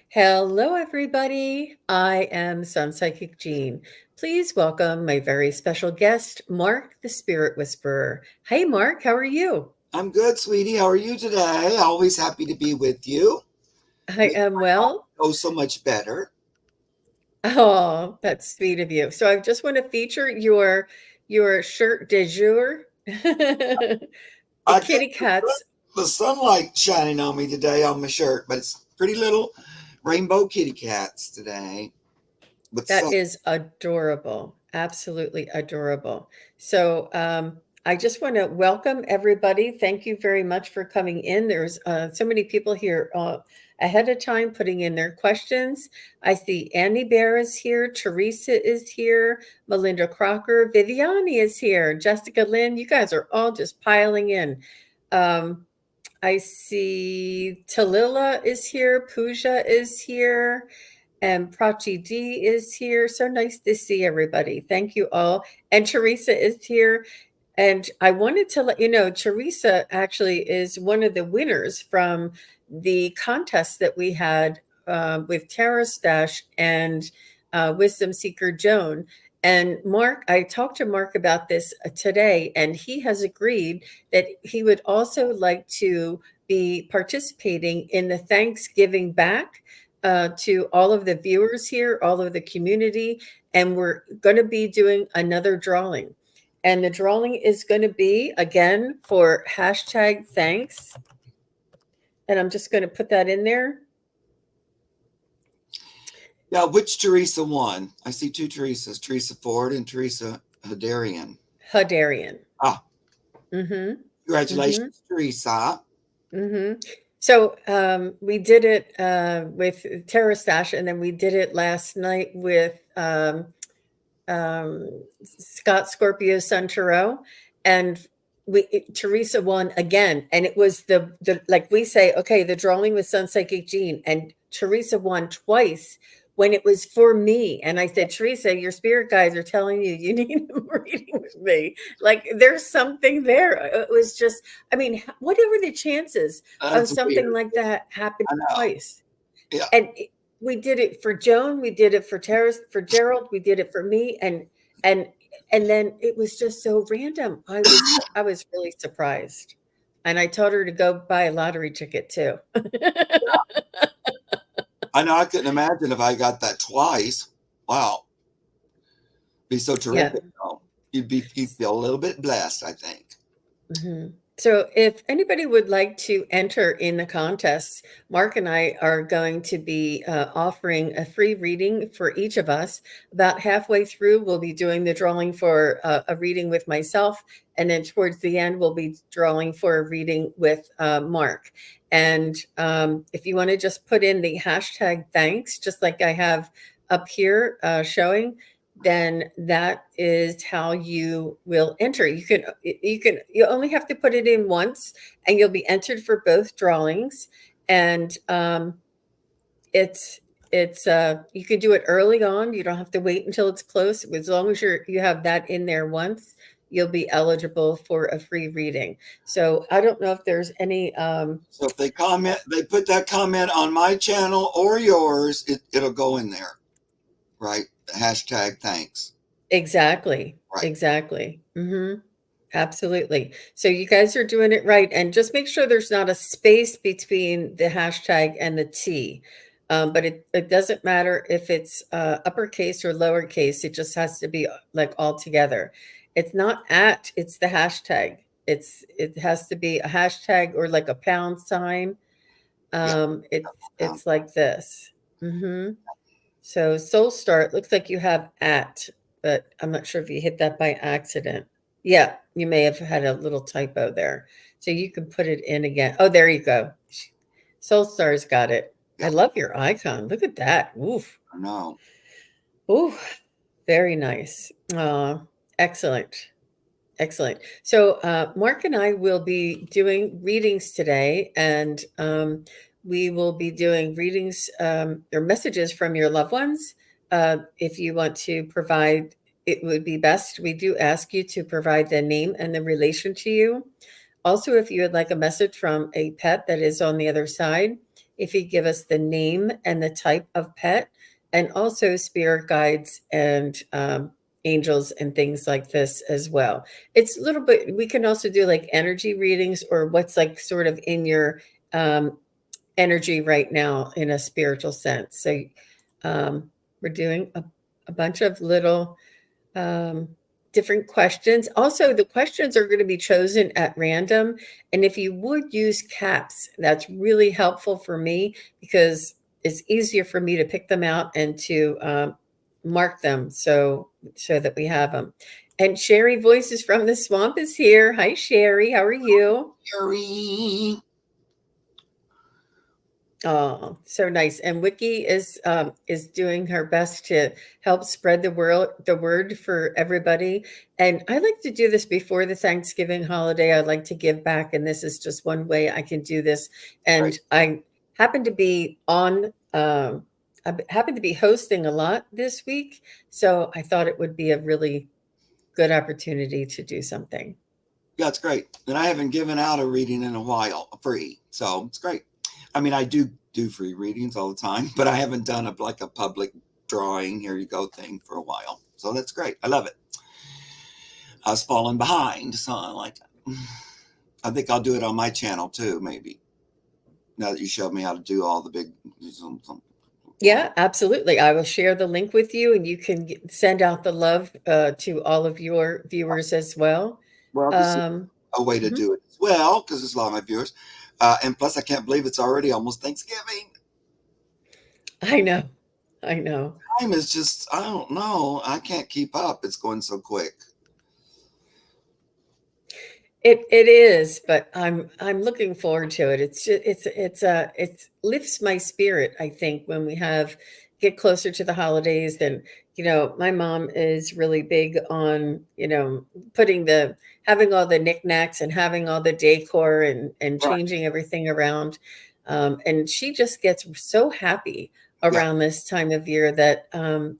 Hello, everybody. I am Sun Psychic Jean. Please welcome my very special guest, Mark the Spirit Whisperer. Hey, Mark, how are you? I'm good, sweetie. How are you today? Always happy to be with you. I Make am well. go so much better. Oh, that's sweet of you. So I just want to feature your shirt de jour. The I got kitty cats. the sunlight shining on me today on my shirt, but it's pretty little rainbow kitty cats today with sun. That is adorable. Absolutely adorable. So, I just want to welcome everybody. Thank you very much for coming in. There's so many people here ahead of time putting in their questions. I see Annie Bear is here, Teresa is here, Melinda Crocker, Viviani is here, Jessica Lynn. You guys are all just piling in. Um, I see Talila is here, Pooja is here. And Prachi D is here. So nice to see everybody. Thank you all. And Teresa is here. And I wanted to let you know, Teresa actually is one of the winners from the contest that we had with Terra Stash and Wisdom Seeker Joan. And Mark, I talked to Mark about this today, and he has agreed that he would also like to be participating in the Thanksgiving back to all of the viewers here, all of the community, and we're going to be doing another drawing. And the drawing is going to be again for hashtag thanks. And I'm just going to put that in there. Yeah, which Teresa won? I see two Teresas, Teresa Ford and Teresa Hadarian. Hadarian. Ah, Mm-hmm. congratulations, Mm-hmm. Teresa. Mm-hmm. So we did it with Terra Stash, and then we did it last night with um, Scott Scorpio Sun Tarot, and Teresa won again, and it was the like we say, okay, the drawing with Sun Psychic Jean, and Teresa won twice when it was for me, and I said, Teresa, your spirit guides are telling you need a reading with me. Like there's something there. It was just, I mean, whatever the chances of That's something weird. like that happening I know. twice? Yeah. And we did it for Joan, we did it for Terrace, for Gerald, we did it for me, and and then it was just so random. I was really surprised, and I told her to go buy a lottery ticket too. I know I couldn't imagine if I got that twice. Wow. Be so Yeah. terrific. Though. You'd feel a little bit blessed, I think. Mhm. So, if anybody would like to enter in the contest, Mark and I are going to be offering a free reading for each of us. About halfway through, we'll be doing the drawing for a reading with myself. And then towards the end, we'll be drawing for a reading with Mark. And if you want to just put in the hashtag thanks, just like I have up here showing, then that is how you will enter. You only have to put it in once, and you'll be entered for both drawings. And it's you can do it early on. You don't have to wait until it's close. As long as you have that in there once, you'll be eligible for a free reading. So I don't know if there's any So if they comment, they put that comment on my channel or yours, it'll go in there, right? Hashtag thanks, exactly. right? Exactly. Absolutely. So you guys are doing it right. And just make sure there's not a space between the hashtag and the T. But it doesn't matter if it's uppercase or lowercase. It just has to be like all together. It's not at, it's the hashtag. It has to be a hashtag or like a pound sign. Yeah. It's like this. hmm So Soul Star, it looks like you have at, but I'm not sure if you hit that by accident. Yeah, you may have had a little typo there. So you can put it in again. Oh, there you go. Soul Star's got it. I Yeah. love your icon. Look at that. Oof. I know. Oof. Very nice. Excellent. Excellent. So, Mark and I will be doing readings today, and we will be doing readings or messages from your loved ones. If you want to provide, it would be best. We do ask you to provide the name and the relation to you. Also, if you would like a message from a pet that is on the other side, if you give us the name and the type of pet, and also spirit guides and angels and things like this as well. It's a little bit, we can also do like energy readings or what's like sort of in your um, energy right now in a spiritual sense. So we're doing a bunch of little um, different questions. Also, the questions are going to be chosen at random. And if you would use caps, that's really helpful for me because it's easier for me to pick them out and to mark them so that we have them. And Sherry Voices from the Swamp is here. Hi, Sherry. How are you? Harry. Oh, so nice. And Wiki is doing her best to help spread the word for everybody. And I like to do this before the Thanksgiving holiday. I like to give back, and this is just one way I can do this. And Right. I happen to be on I happen to be hosting a lot this week, so I thought it would be a really good opportunity to do something. Yeah, it's great. And I haven't given out a reading in a while, free. So it's great. I mean, I do free readings all the time, but I haven't done like a public drawing, here you go thing for a while. So that's great. I love it. I was falling behind, so I like it. I think I'll do it on my channel too, maybe. Now that you showed me how to do all the big. Yeah, absolutely. I will share the link with you, and you can send out the love to all of your viewers as well. Well, this is Um, a way to mhm. do it as well, because it's a lot of my viewers. And plus, I can't believe it's already almost Thanksgiving. I know, I know. Time is just, I don't know. I can't keep up. It's going so quick. It is, but I'm looking forward to it. It's just, it lifts my spirit, I think, when we have get closer to the holidays. And my mom is really big on putting the having all the knickknacks and having all the decor and Right. changing everything around. And she just gets so happy Yeah. around this time of year that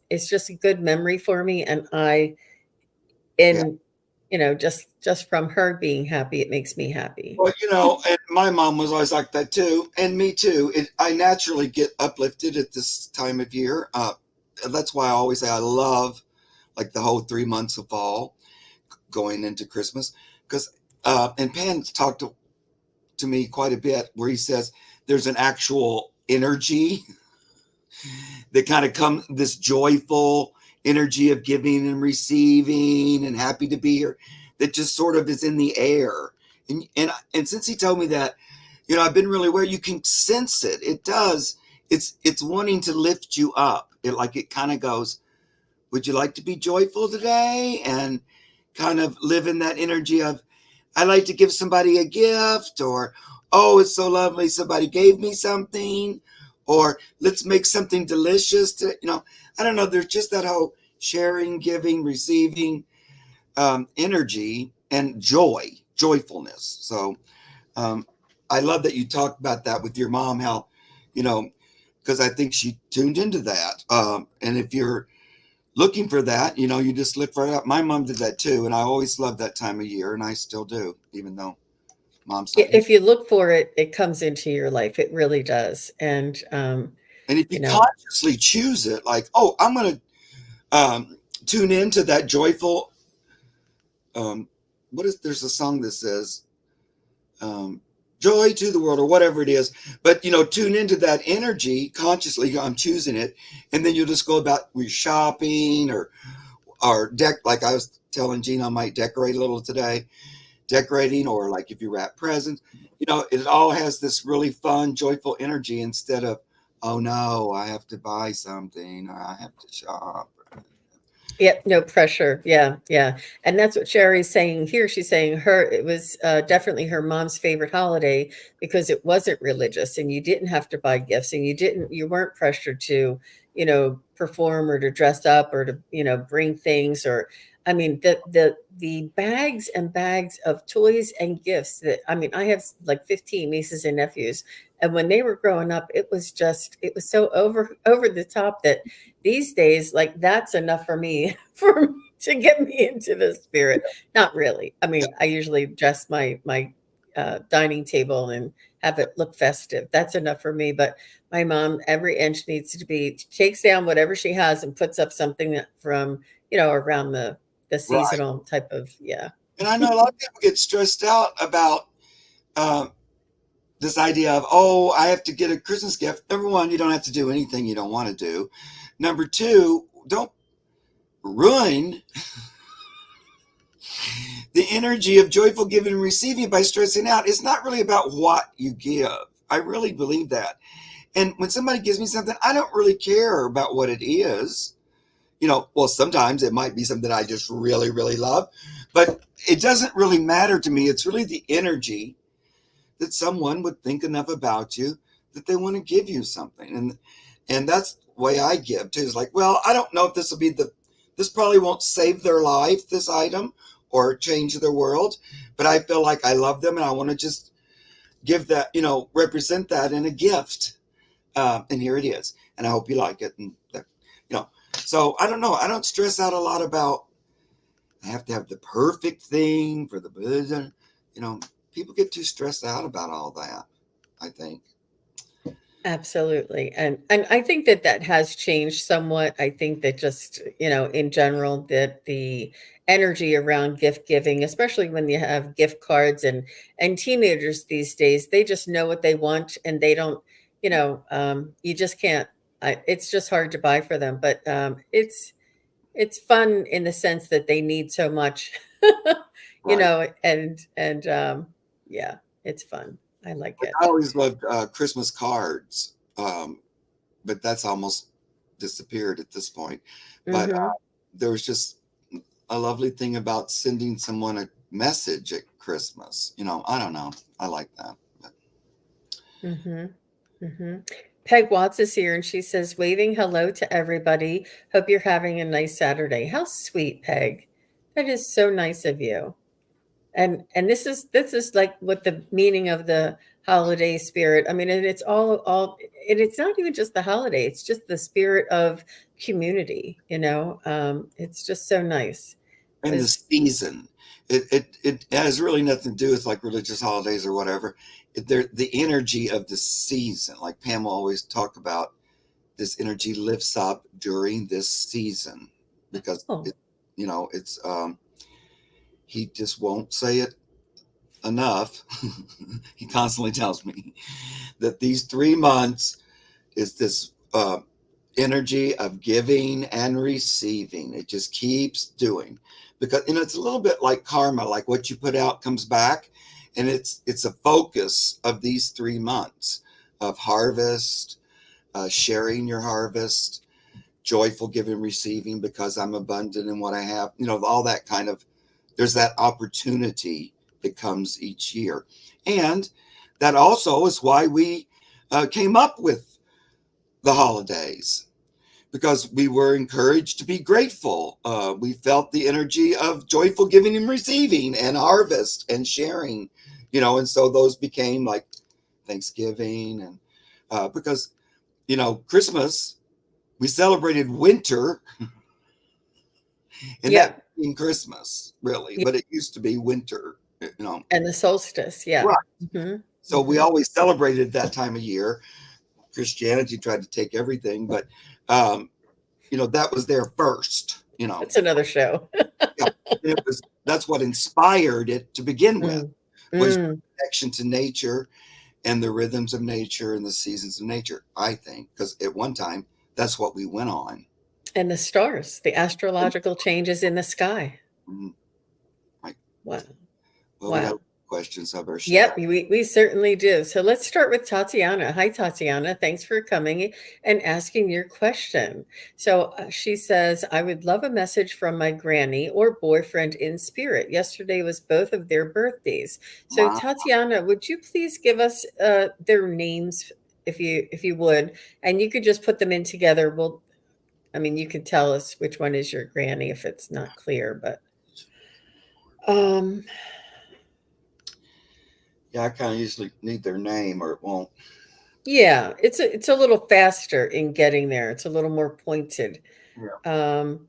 it's just a good memory for me. And Yeah. and just from her being happy, it makes me happy. Well, and my mom was always like that too, and me too. I naturally get uplifted at this time of year. That's why I always say I love like the whole 3 months of fall going into Christmas. Because and Pan talked to me quite a bit where he says there's an actual energy that kind of come, this joyful energy of giving and receiving and happy to be here, that just sort of is in the air. And since he told me that, I've been really aware. You can sense it. It does. It's wanting to lift you up. It kind of goes, would you like to be joyful today? And kind of live in that energy of, I like to give somebody a gift, or, oh, it's so lovely somebody gave me something, or let's make something delicious. I don't know. There's just that whole sharing, giving, receiving energy and joyfulness. So um, I love that you talked about that with your mom, how, because I think she tuned into that. And if you're looking for that, you just lift right up. My mom did that too. And I always loved that time of year, and I still do, even though mom's not here. If you look for it, it comes into your life. It really does. And And if you you know, consciously choose it, like, oh, I'm going to tune into that joyful, um, there's a song that says, joy to the world, or whatever it is, but tune into that energy consciously. I'm choosing it. And then you'll just go about your shopping, or like I was telling Gina, I might decorate a little today, decorating, or like if you wrap presents, it all has this really fun, joyful energy, instead of, oh no, I have to buy something, or I have to shop. yeah, no pressure. Yeah, yeah. And that's what Sherry's saying here. She's saying it was definitely her mom's favorite holiday because it wasn't religious and you didn't have to buy gifts and you weren't pressured to, perform or to dress up or to, bring things. Or I mean, the bags and bags of toys and gifts that, I mean, I have like 15 nieces and nephews. And when they were growing up, it was so over the top that these days, like that's enough for me to get me into the spirit. Not really. I mean, I usually dress my dining table and have it look festive. That's enough for me. But my mom, every inch needs to be takes down whatever she has and puts up something from around the Right. seasonal type of And I know a lot of people get stressed out about uh, this idea of, oh, I have to get a Christmas gift. Number one, you don't have to do anything you don't want to do. Number two, don't ruin the energy of joyful giving and receiving by stressing out. It's not really about what you give. I really believe that. And when somebody gives me something, I don't really care about what it is. Well, sometimes it might be something I just really, really love, but it doesn't really matter to me. It's really the energy that someone would think enough about you that they want to give you something. And that's the way I give too. Is like, well, I don't know if this probably won't save their life, this item, or change their world, but I feel like I love them and I want to just give that, represent that in a gift. And here it is. And I hope you like it. And, so I don't know. I don't stress out a lot about, I have to have the perfect thing for the, people get too stressed out about all that, I think. Absolutely. And I think that has changed somewhat. I think that just, in general, that the energy around gift giving, especially when you have gift cards and teenagers these days, they just know what they want and they don't, you just can't. It's just hard to buy for them. But it's fun in the sense that they need so much, Right. and yeah, it's fun. I like I it. always loved Christmas cards, but that's almost disappeared at this point. But Hmm. there was just a lovely thing about sending someone a message at Christmas. I don't know. I like that. But Hmm. Hmm. Peg Watts is here and she says, waving hello to everybody. Hope you're having a nice Saturday. How sweet, Peg. That is so nice of you. And this is like what the meaning of the holiday spirit. I mean, and it's all and it's not even just the holiday, it's just the spirit of community, it's just so nice. and the Because season, it has really nothing to do with like religious holidays or whatever. The energy of the season, like Pam will always talk about, this energy lifts up during this season because oh, it's he just won't say it enough. He constantly tells me that these 3 months is this energy of giving and receiving. It just keeps doing, because it's a little bit like karma, like what you put out comes back. And it's a focus of these 3 months of harvest, sharing your harvest, joyful giving, receiving, because I'm abundant in what I have, all that kind of, there's that opportunity that comes each year. And that also is why we came up with the holidays, because we were encouraged to be grateful. We felt the energy of joyful giving and receiving and harvest and sharing, and so those became like Thanksgiving. And because, Christmas, we celebrated winter, and that yeah, became Christmas, really, yeah, but it used to be winter, you know. and the solstice, yeah. Right. Hmm. So we Hmm. always celebrated that time of year. Christianity tried to take everything, but um, that was there first. That's another show. Yeah, that's what inspired it to begin with, Mm. was Mm. connection to nature and the rhythms of nature and the seasons of nature. I think because at one time that's what we went on. And the stars, the astrological changes in the sky. Mhm. Right. Wow. Well, we got Wow. questions. I better shut Yep, up. we certainly do. So let's start with Tatiana. Hi, Tatiana. Thanks for coming and asking your question. So she says, I would love a message from my granny or boyfriend in spirit. Yesterday was both of their birthdays. So Wow. Tatiana, would you please give us their names if you would, and you could just put them in together. I mean, you could tell us which one is your granny if it's not clear, but um, Yeah, I kind of usually need their name or it won't. yeah, it's a little faster in getting there. It's a little more pointed. Yeah. Um,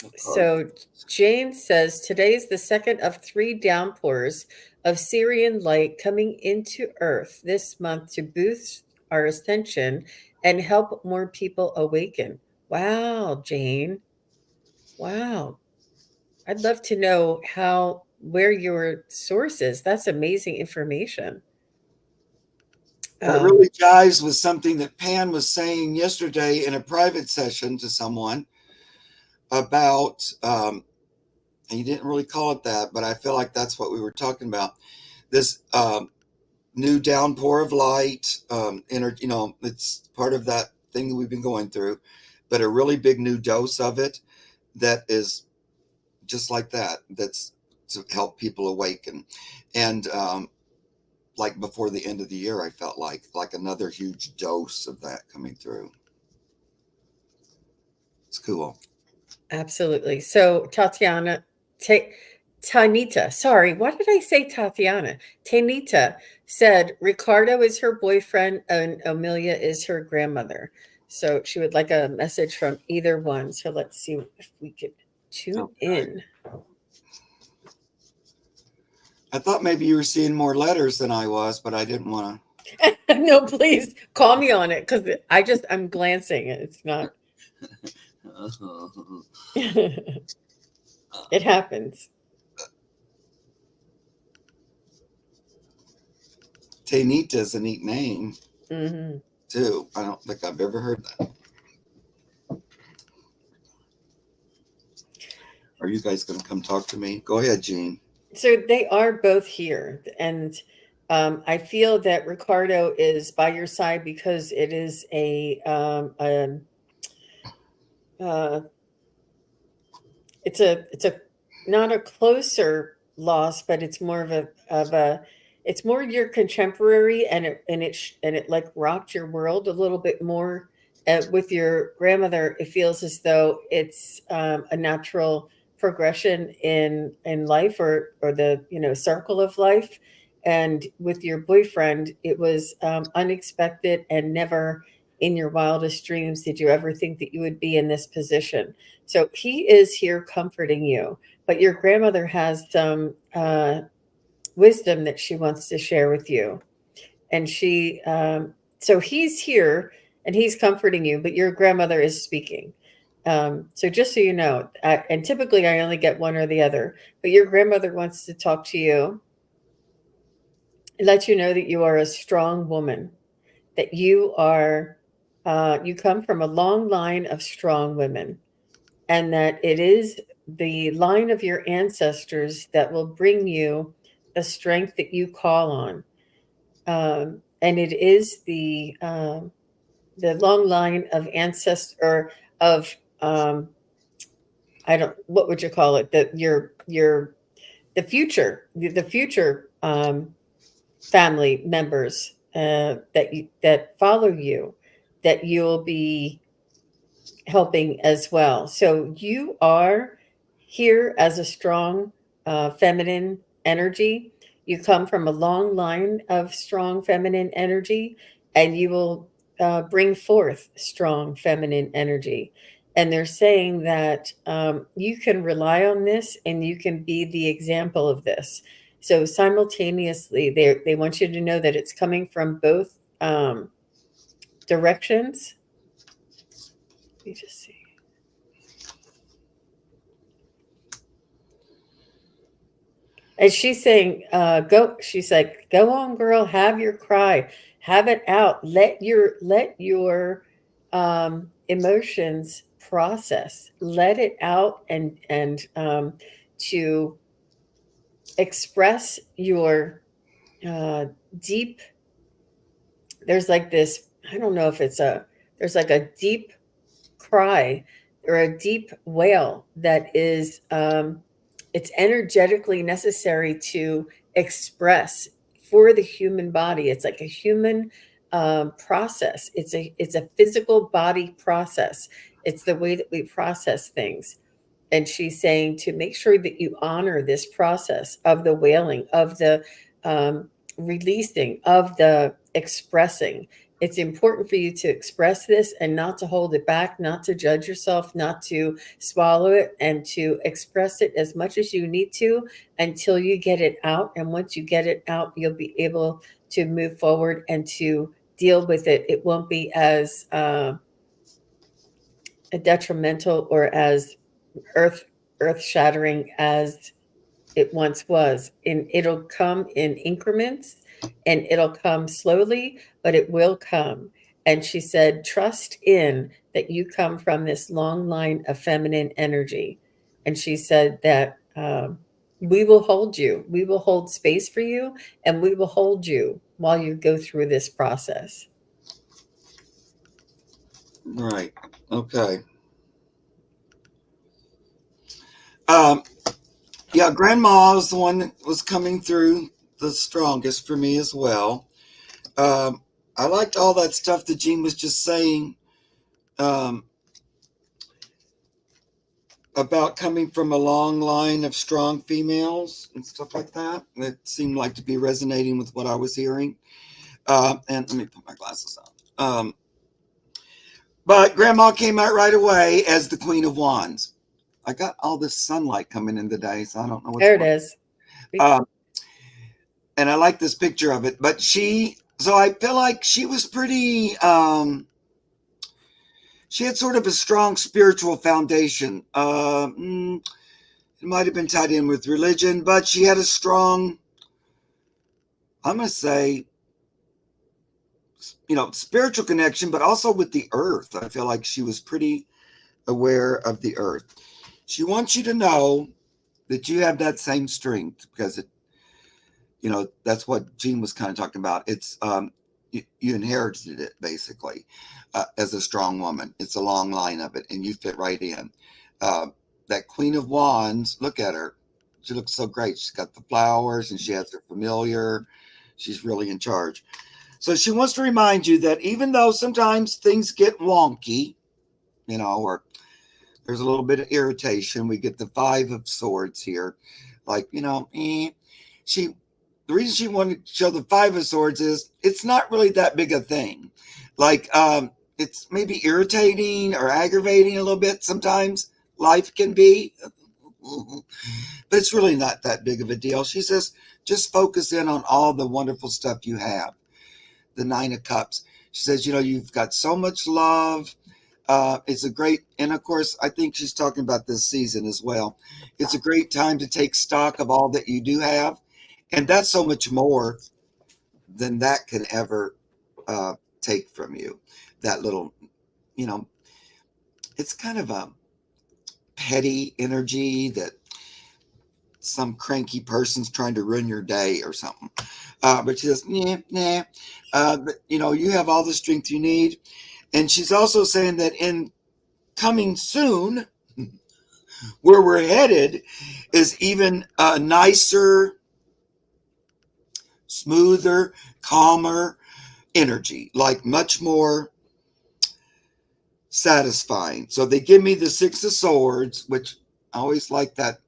I'll probably. so Jane says today is the second of three downpours of Syrian light coming into Earth this month to boost our ascension and help more people awaken. Wow, Jane. Wow. I'd love to know where your source is. That's amazing information. That Um, really jives with something that Pan was saying yesterday in a private session to someone about, he didn't really call it that, but I feel like that's what we were talking about. This new downpour of light, energy, it's part of that thing that we've been going through, but a really big new dose of it that is just like that, that's to help people awaken. And like before the end of the year, I felt like another huge dose of that coming through. It's cool. Absolutely. So Tanita, sorry, why did I say Tatiana? Tanita said Ricardo is her boyfriend and Amelia is her grandmother. So she would like a message from either one. So let's see if we could tune in. I thought maybe you were seeing more letters than I was, but I didn't want No, please call me on it because I'm glancing. It's not. to. It happens. Tanita is a neat name, Mm-hmm. too. I don't think I've ever heard that. Are you guys going to come talk to me? Go ahead, Jean. So they are both here, and I feel that Ricardo is by your side because it is uh, it's a not a closer loss, but it's more of a it's more your contemporary, and it like rocked your world a little bit more. With your grandmother, it feels as though it's a natural progression in life, or the circle of life. And with your boyfriend, it was unexpected, and never in your wildest dreams did you ever think that you would be in this position. So he is here comforting you, but your grandmother has some wisdom that she wants to share with you. And so he's here and he's comforting you, but your grandmother is speaking. So just so you know, and typically I only get one or the other, but your grandmother wants to talk to you and let you know that you are a strong woman, that you come from a long line of strong women, and that it is the line of your ancestors that will bring you the strength that you call on. And it is the long line of ancestor of I don't what would you call it, that your the future family members that follow you, that you'll be helping as well. So you are here as a strong feminine energy. You come from a long line of strong feminine energy, and you will bring forth strong feminine energy. And they're saying that you can rely on this and you can be the example of this. So simultaneously, they want you to know that it's coming from both directions. Let me just see. And she's saying, she's like, go on, girl, have your cry, have it out. Let your emotions process, let it out, and to express your deep, there's like this, I don't know if there's like a deep cry or a deep wail that is it's energetically necessary to express for the human body. It's like a human process. It's a physical body process. It's the way that we process things. And she's saying to make sure that you honor this process of the wailing, of the releasing, of the expressing, It's important for you to express this and not to hold it back, not to judge yourself, not to swallow it, and to express it as much as you need to until you get it out. And once you get it out, you'll be able to move forward and to deal with it. It won't be as detrimental or as earth earth shattering as it once was. And it'll come in increments and it'll come slowly, but it will come. And she said, trust in that you come from this long line of feminine energy. And she said that we will hold you, we will hold space for you, and we will hold you while you go through this process. Right. Okay. Um, yeah, Grandma was the one that was coming through the strongest for me as well. Um, I liked all that stuff that Jean was just saying um, about coming from a long line of strong females and stuff like that. It seemed like to be resonating with what I was hearing. And let me put my glasses on. But Grandma came out right away as the Queen of Wands. I got all this sunlight coming in today, so I don't know what's There it going is. on. And I like this picture of it. But so I feel like she was pretty, she had sort of a strong spiritual foundation. It might have been tied in with religion, but she had a strong, I'm going to say, spiritual connection, but also with the earth. I feel like she was pretty aware of the earth. She wants you to know that you have that same strength because that's what Jean was kind of talking about. It's you inherited it basically as a strong woman. It's a long line of it, and you fit right in. That Queen of Wands, look at her. She looks so great. She's got the flowers and she has her familiar. She's really in charge. So she wants to remind you that even though sometimes things get wonky, or there's a little bit of irritation, we get the Five of Swords here. Like, the reason she wanted to show the Five of Swords is it's not really that big a thing. Like, it's maybe irritating or aggravating a little bit sometimes. Life can be, but it's really not that big of a deal. She says, just focus in on all the wonderful stuff you have. The Nine of Cups. She says, you've got so much love. It's a great, and of course, I think she's talking about this season as well. It's a great time to take stock of all that you do have. And that's so much more than that can ever take from you. That little, it's kind of a petty energy that some cranky person's trying to ruin your day or something. But she says, nah. But, you have all the strength you need. And she's also saying that in coming soon, where we're headed is even nicer, smoother, calmer energy, like much more satisfying. So they give me the Six of Swords, which I always like that,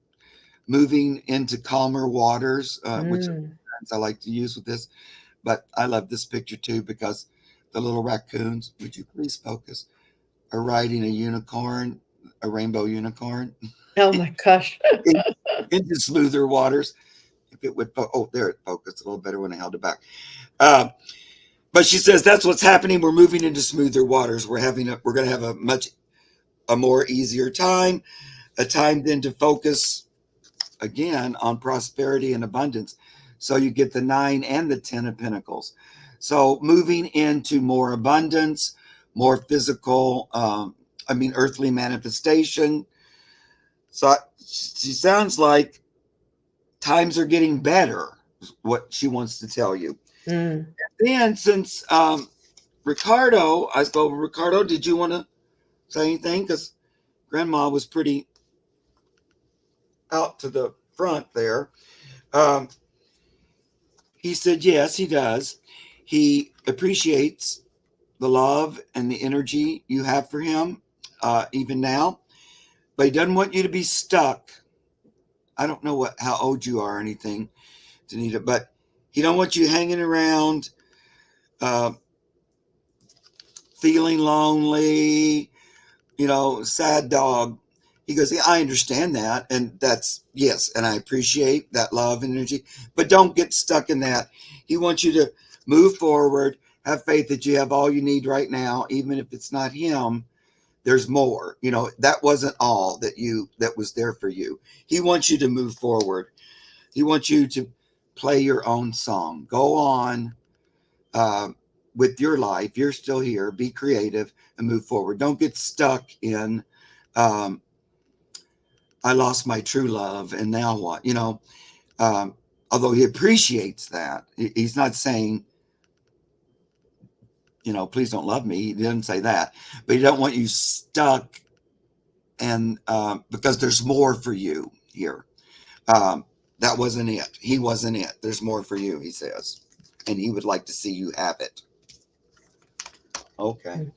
moving into calmer waters, which I like to use with this. But I love this picture too because the little raccoons, would you please focus, are riding a unicorn, a rainbow unicorn, Oh my gosh. into smoother waters. If it would, there it focused a little better when I held it back. But she says that's what's happening. We're moving into smoother waters. We're going to have a more easier time, a time then to focus again on prosperity and abundance. So you get the 9 and the 10 of Pentacles. So moving into more abundance, more physical, earthly manifestation. So she sounds like times are getting better, what she wants to tell you. Then since Ricardo, I spoke with Ricardo, did you want to say anything? Because Grandma was pretty out to the front there. He said, yes, he does. He appreciates the love and the energy you have for him, even now. But he doesn't want you to be stuck. I don't know how old you are or anything, Danita, but he don't want you hanging around feeling lonely, sad dog. He goes, yeah, I understand that. And that's, yes. And I appreciate that love and energy, but don't get stuck in that. He wants you to move forward, have faith that you have all you need right now, even if it's not him. There's more. That wasn't all that was there for you. He wants you to move forward. He wants you to play your own song. Go on uh, with your life. You're still here. Be creative and move forward. Don't get stuck in, um, I lost my true love and now what? Um, although he appreciates that, he's not saying, please don't love me. He didn't say that, but he don't want you stuck, and because there's more for you here. That wasn't it. He wasn't it. There's more for you, he says, and he would like to see you have it. Okay.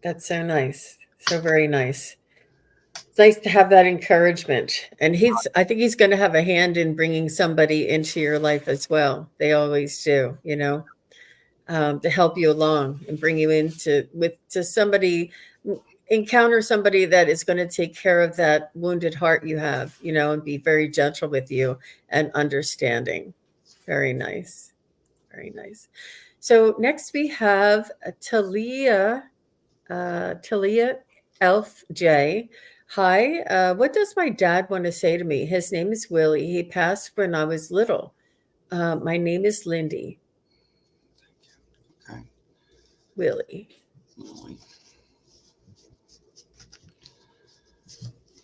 That's so nice. So very nice. It's nice to have that encouragement. And I think he's going to have a hand in bringing somebody into your life as well. They always do, to help you along and bring you to somebody, encounter somebody that is going to take care of that wounded heart you have, and be very gentle with you and understanding. Very nice. Very nice. So next we have Talia Elf J. Hi, what does my dad want to say to me? His name is Willie. He passed when I was little. My name is Lindy. Okay. Willie.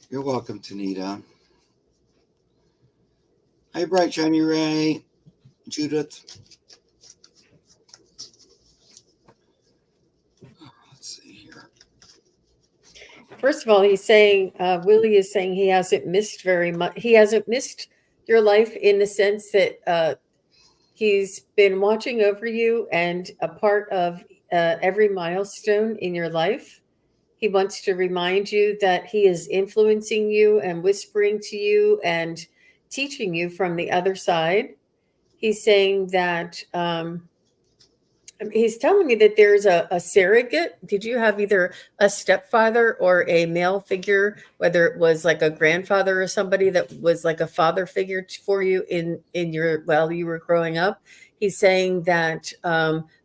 You're welcome, Tanita. Hey, Bright Shiny Ray. Judith. Let's see here. First of all, he's saying, Willie is saying he hasn't missed very much. He hasn't missed your life in the sense that he's been watching over you and a part of every milestone in your life. He wants to remind you that he is influencing you and whispering to you and teaching you from the other side. He's saying that he's telling me that there's a surrogate. Did you have either a stepfather or a male figure, whether it was like a grandfather or somebody that was like a father figure for you in your while you were growing up? He's saying that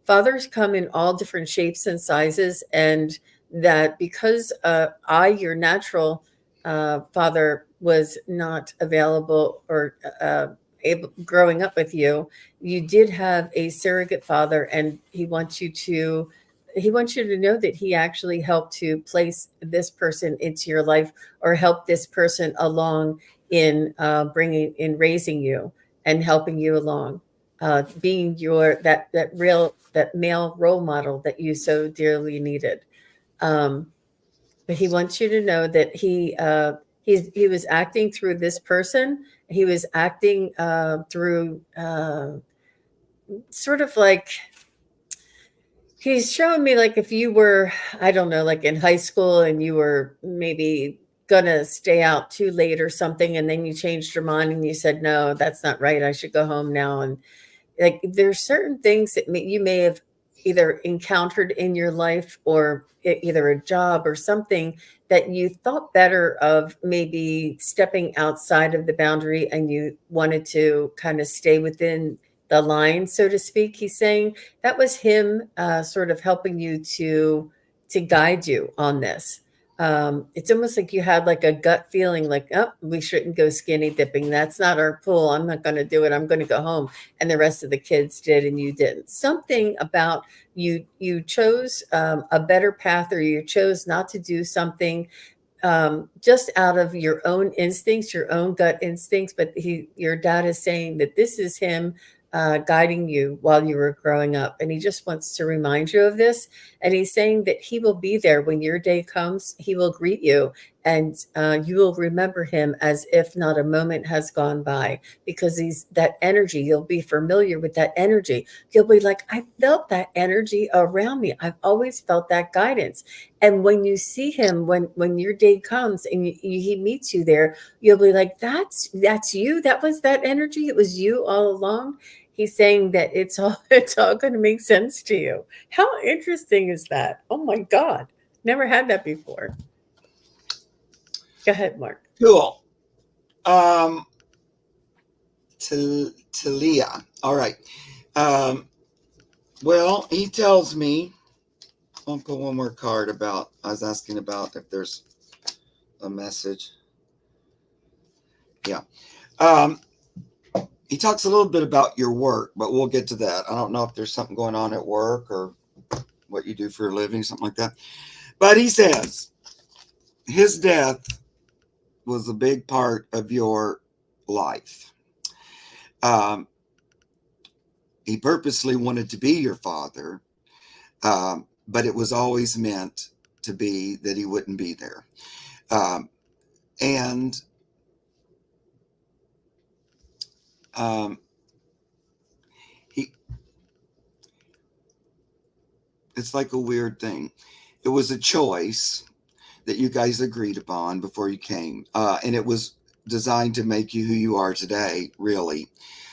fathers come in all different shapes and sizes, and that because your natural father was not available or growing up with you, you did have a surrogate father, and he wants you to know that he actually helped to place this person into your life or help this person along in raising you and helping you along, being that male role model that you so dearly needed. But he wants you to know that he was acting through this person. He was acting through sort of like, he's showing me like if you were, I don't know, like in high school and you were maybe gonna stay out too late or something, and then you changed your mind and you said, no, that's not right, I should go home now. And like there's certain things that you may have either encountered in your life, or either a job or something that you thought better of maybe stepping outside of the boundary, and you wanted to kind of stay within the line, so to speak. He's saying that was him sort of helping you to guide you on this. It's almost like you had like a gut feeling like, oh, we shouldn't go skinny dipping. That's not our pool. I'm not going to do it. I'm going to go home. And the rest of the kids did, and you didn't. Something about you chose a better path, or you chose not to do something just out of your own instincts, your own gut instincts. But your dad is saying that this is him guiding you while you were growing up. And he just wants to remind you of this. And he's saying that he will be there when your day comes. He will greet you, and you will remember him as if not a moment has gone by, because he's that energy. You'll be familiar with that energy. You'll be like, I felt that energy around me. I've always felt that guidance. And when you see him, when your day comes and he meets you there, you'll be like, that's you. That was that energy. It was you all along. he's saying that it's all it's all going to make sense to you. How interesting is that? Oh my God, never had that before. Go ahead, Mark. Cool. Um, Talia. All right. Um, well, he tells me. I'll put one more card about. I was asking about if there's a message. Yeah. Um, he talks a little bit about your work, but we'll get to that. I don't know if there's something going on at work or what you do for a living, something like that. But he says his death was a big part of your life. Um, he purposely wanted to be your father, but it was always meant to be that he wouldn't be there. Um, and um, he, it's like a weird thing. It was a choice that you guys agreed upon before you came, and it was designed to make you who you are today, really.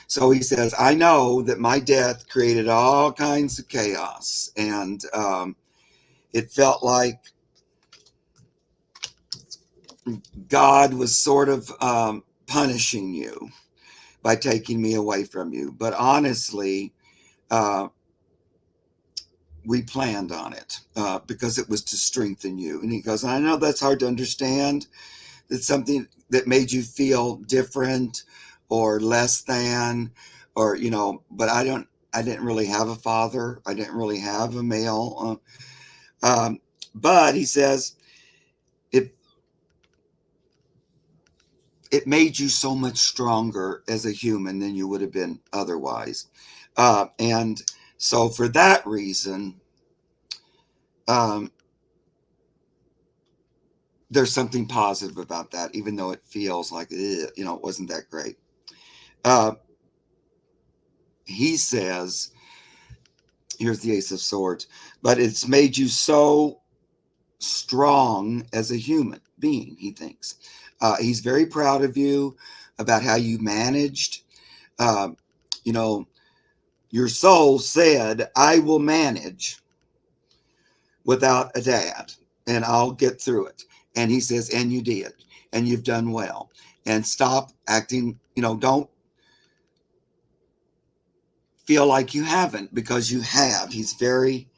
So he says, I know that my death created all kinds of chaos, and it felt like God was sort of punishing you by taking me away from you. But honestly, uh, we planned on it because it was to strengthen you. And he goes, I know that's hard to understand. It's something that made you feel different or less than, or, but I didn't really have a father. I didn't really have a male. But he says, it, it made you so much stronger as a human than you would have been otherwise. And so for that reason, um, there's something positive about that, even though it feels like, it wasn't that great. He says, here's the Ace of Swords, but it's made you so strong as a human being, he thinks. He's very proud of you about how you managed. Um, you know, your soul said, I will manage without a dad and I'll get through it. And he says, and you did, and you've done well. And stop acting, don't feel like you haven't, because you have. He's very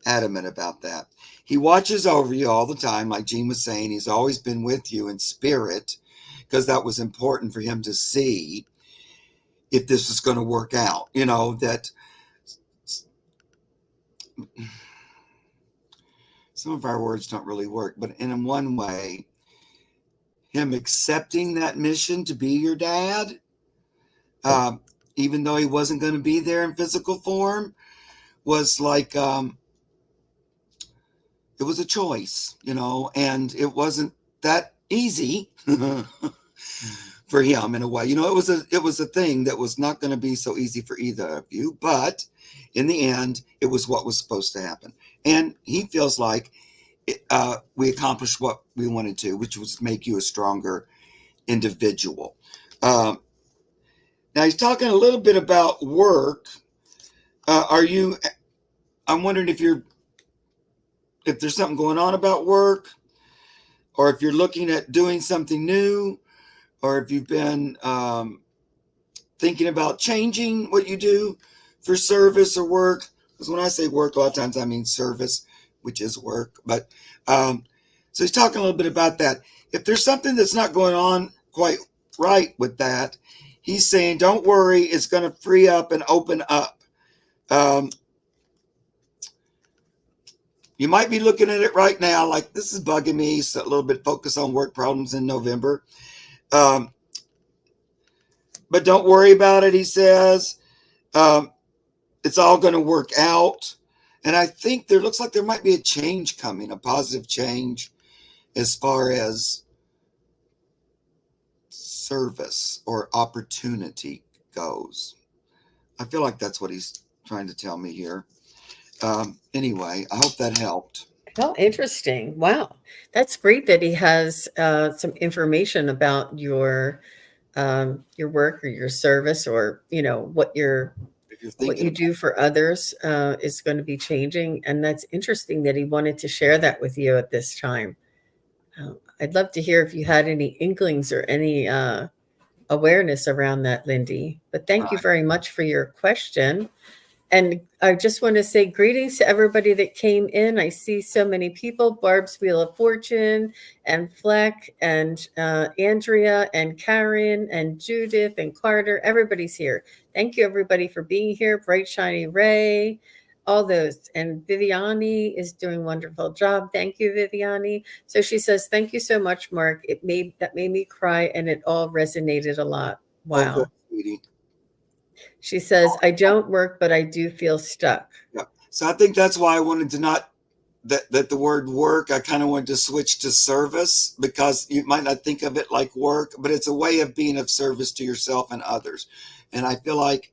adamant about that. He watches over you all the time. Like Jean was saying, he's always been with you in spirit, because that was important for him to see if this is going to work out. That some of our words don't really work, but in one way, him accepting that mission to be your dad, even though he wasn't going to be there in physical form, was like, it was a choice, and it wasn't that easy for him in a way. It was a thing that was not going to be so easy for either of you, but in the end, it was what was supposed to happen. And he feels like we accomplished what we wanted to, which was make you a stronger individual. Now he's talking a little bit about work. I'm wondering if there's something going on about work, or if you're looking at doing something new, or if you've been thinking about changing what you do for service or work. Because when I say work, a lot of times I mean service, which is work. But so he's talking a little bit about that. If there's something that's not going on quite right with that, he's saying, don't worry, it's going to free up and open up. You might be looking at it right now like, this is bugging me, so a little bit focus on work problems in November. But don't worry about it, he says. It's all going to work out. And I think there looks like there might be a change coming, a positive change as far as service or opportunity goes. I feel like that's what he's trying to tell me here. Anyway, I hope that helped. Oh, interesting. Wow. That's great that he has some information about your work or your service, or what you're if you're what thinking you about do for others is going to be changing. And that's interesting that he wanted to share that with you at this time. I'd love to hear if you had any inklings or any awareness around that, Lindy. But thank you very much for your question. And I just want to say greetings to everybody that came in. I see so many people, Barb's Wheel of Fortune and Fleck and Andrea and Karen and Judith and Carter. Everybody's here. Thank you, everybody, for being here. Bright, shiny Ray, all those. And Viviani is doing a wonderful job. Thank you, Viviani. So she says, thank you so much, Mark. That made me cry and it all resonated a lot. oh, good, Wow. sweetie. She says, I don't work, but I do feel stuck. Yeah. So I think that's why I wanted to not that the word work, I kind of wanted to switch to service, because you might not think of it like work, but it's a way of being of service to yourself and others. And I feel like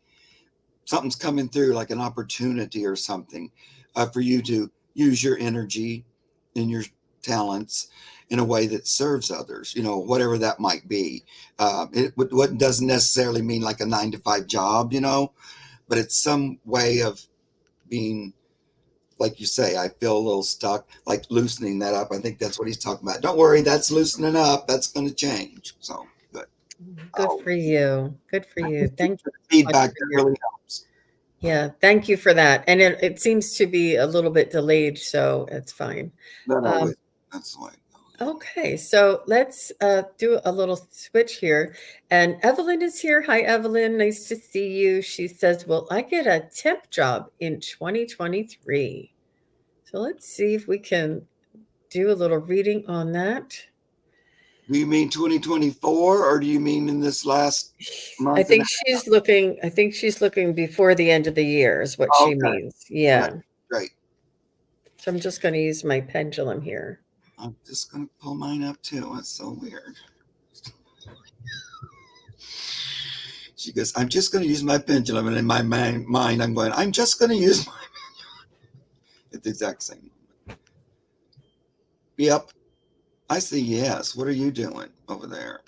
something's coming through, like an opportunity or something, for you to use your energy and your talents in a way that serves others, whatever that might be. What doesn't necessarily mean like a 9 to 5 job, but it's some way of being, like you say, I feel a little stuck, like loosening that up. I think that's what he's talking about. Don't worry, that's loosening up. That's going to change. So good. Good for you. Good for you. Thank you so much Feedback for that your, really helps. yeah, thank you for that. And it seems to be a little bit delayed, so it's fine. That Um, always, that's the way it goes. okay, so let's do a little switch here. And Evelyn is here. Hi, Evelyn. Nice to see you. She says, will I get a temp job in 2023? So let's see if we can do a little reading on that. Do you mean 2024, or do you mean in this last I month and a think she's looking before the end of the year is what half? she Okay, means. Yeah. great. So I'm just going to use my pendulum here. I'm just going to pull mine up too. That's so weird. She goes, I'm just going to use my pendulum. And in my mind, I'm going, I'm just going to use my pendulum at the exact same moment. Yep. I see yes. What are you doing over there?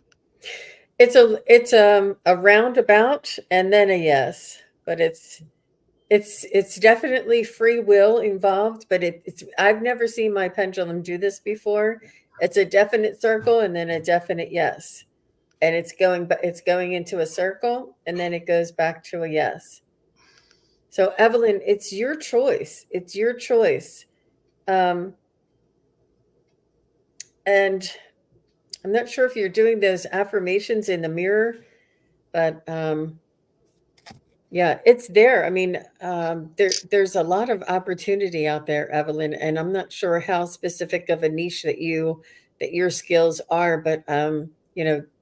It's a roundabout and then a yes, but it's definitely free will involved, but it's I've never seen my pendulum do this before. It's a definite circle and then a definite yes. And it's going into a circle and then it goes back to a yes. So Evelyn, it's your choice. It's your choice. Um, and I'm not sure if you're doing those affirmations in the mirror, but yeah, it's there. I mean, there's a lot of opportunity out there, Evelyn, and I'm not sure how specific of a niche that your skills are, but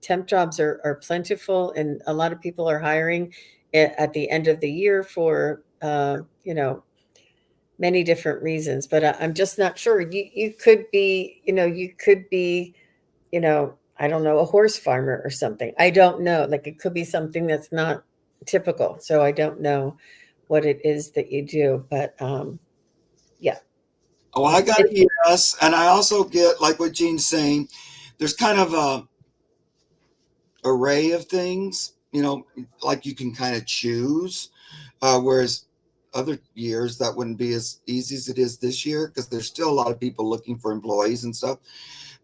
temp jobs are plentiful, and a lot of people are hiring at the end of the year for many different reasons. But I'm just not sure. You could be, I don't know, a horse farmer or something. I don't know. Like it could be something that's not typical. So I don't know what it is that you do, but yeah. Oh, I got a yes. And I also get, like what Jean's saying, there's kind of a array of things, like you can kind of choose. Whereas other years that wouldn't be as easy as it is this year, because there's still a lot of people looking for employees and stuff.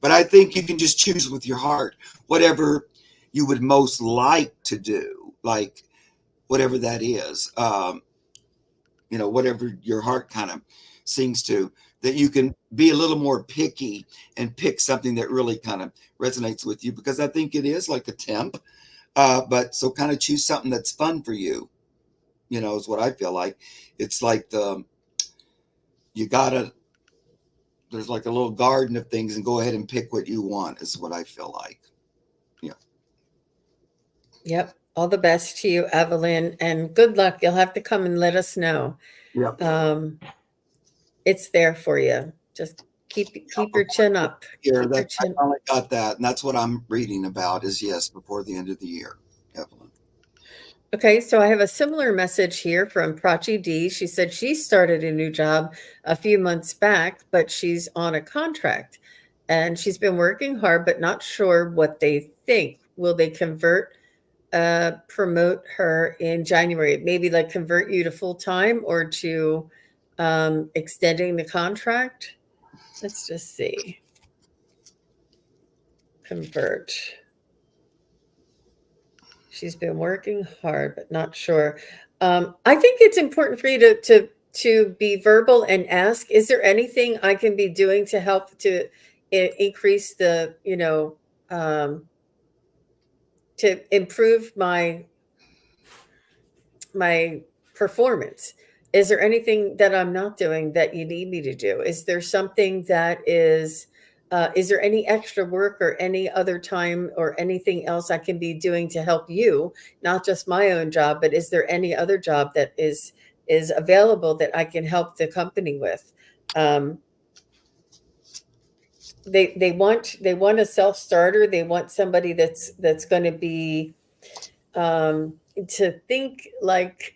But I think you can just choose with your heart whatever you would most like to do, like whatever that is, whatever your heart kind of sings to, that you can be a little more picky and pick something that really kind of resonates with you, because I think it is like a temp. But so kind of choose something that's fun for you, is what I feel like. It's like there's like a little garden of things, and go ahead and pick what you want is what I feel like. Yeah. Yep. All the best to you, Evelyn, and good luck. You'll have to come and let us know. Yep. It's there for you. Just keep your chin up. Here, Keep your that I chin. finally got that, and that's what I'm reading about is yes, before the end of the year, Evelyn. Okay, so I have a similar message here from Prachi D. She said she started a new job a few months back, but she's on a contract and she's been working hard, but not sure what they think. Will they convert promote her in January? Maybe like convert you to full time or to extending the contract? Let's just see. Convert. She's been working hard, but not sure. I think it's important for you to be verbal and ask, is there anything I can be doing to help to increase the, to improve my performance? Is there anything that I'm not doing that you need me to do? Is there something that is there any extra work or any other time or anything else I can be doing to help you? Not just my own job, but is there any other job that is available that I can help the company with? Um, they want a self starter. They want somebody that's going to be to think like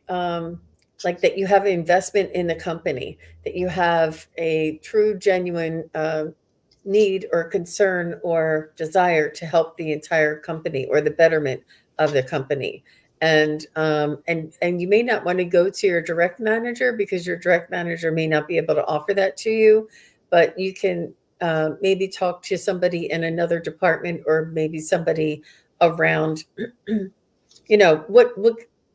that you have an investment in the company, that you have a true genuine need or concern or desire to help the entire company or the betterment of the company. And you may not want to go to your direct manager because your direct manager may not be able to offer that to you, but you can maybe talk to somebody in another department or maybe somebody around.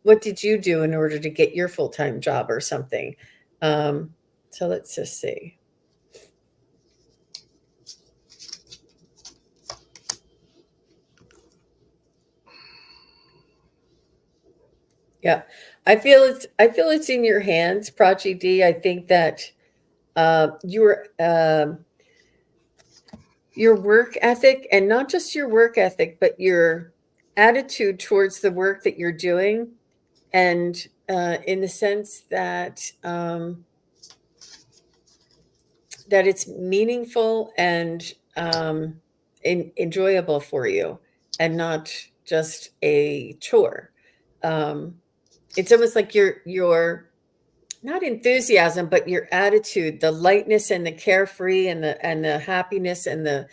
What did you do in order to get your full-time job or something? So let's just see. Yeah, I feel it's in your hands, Prachi D. I think that your work ethic, and not just your work ethic, but your attitude towards the work that you're doing, and in the sense that it's meaningful and enjoyable for you, and not just a chore. Um, it's almost like your not enthusiasm, but your attitude, the lightness and the carefree and the happiness and the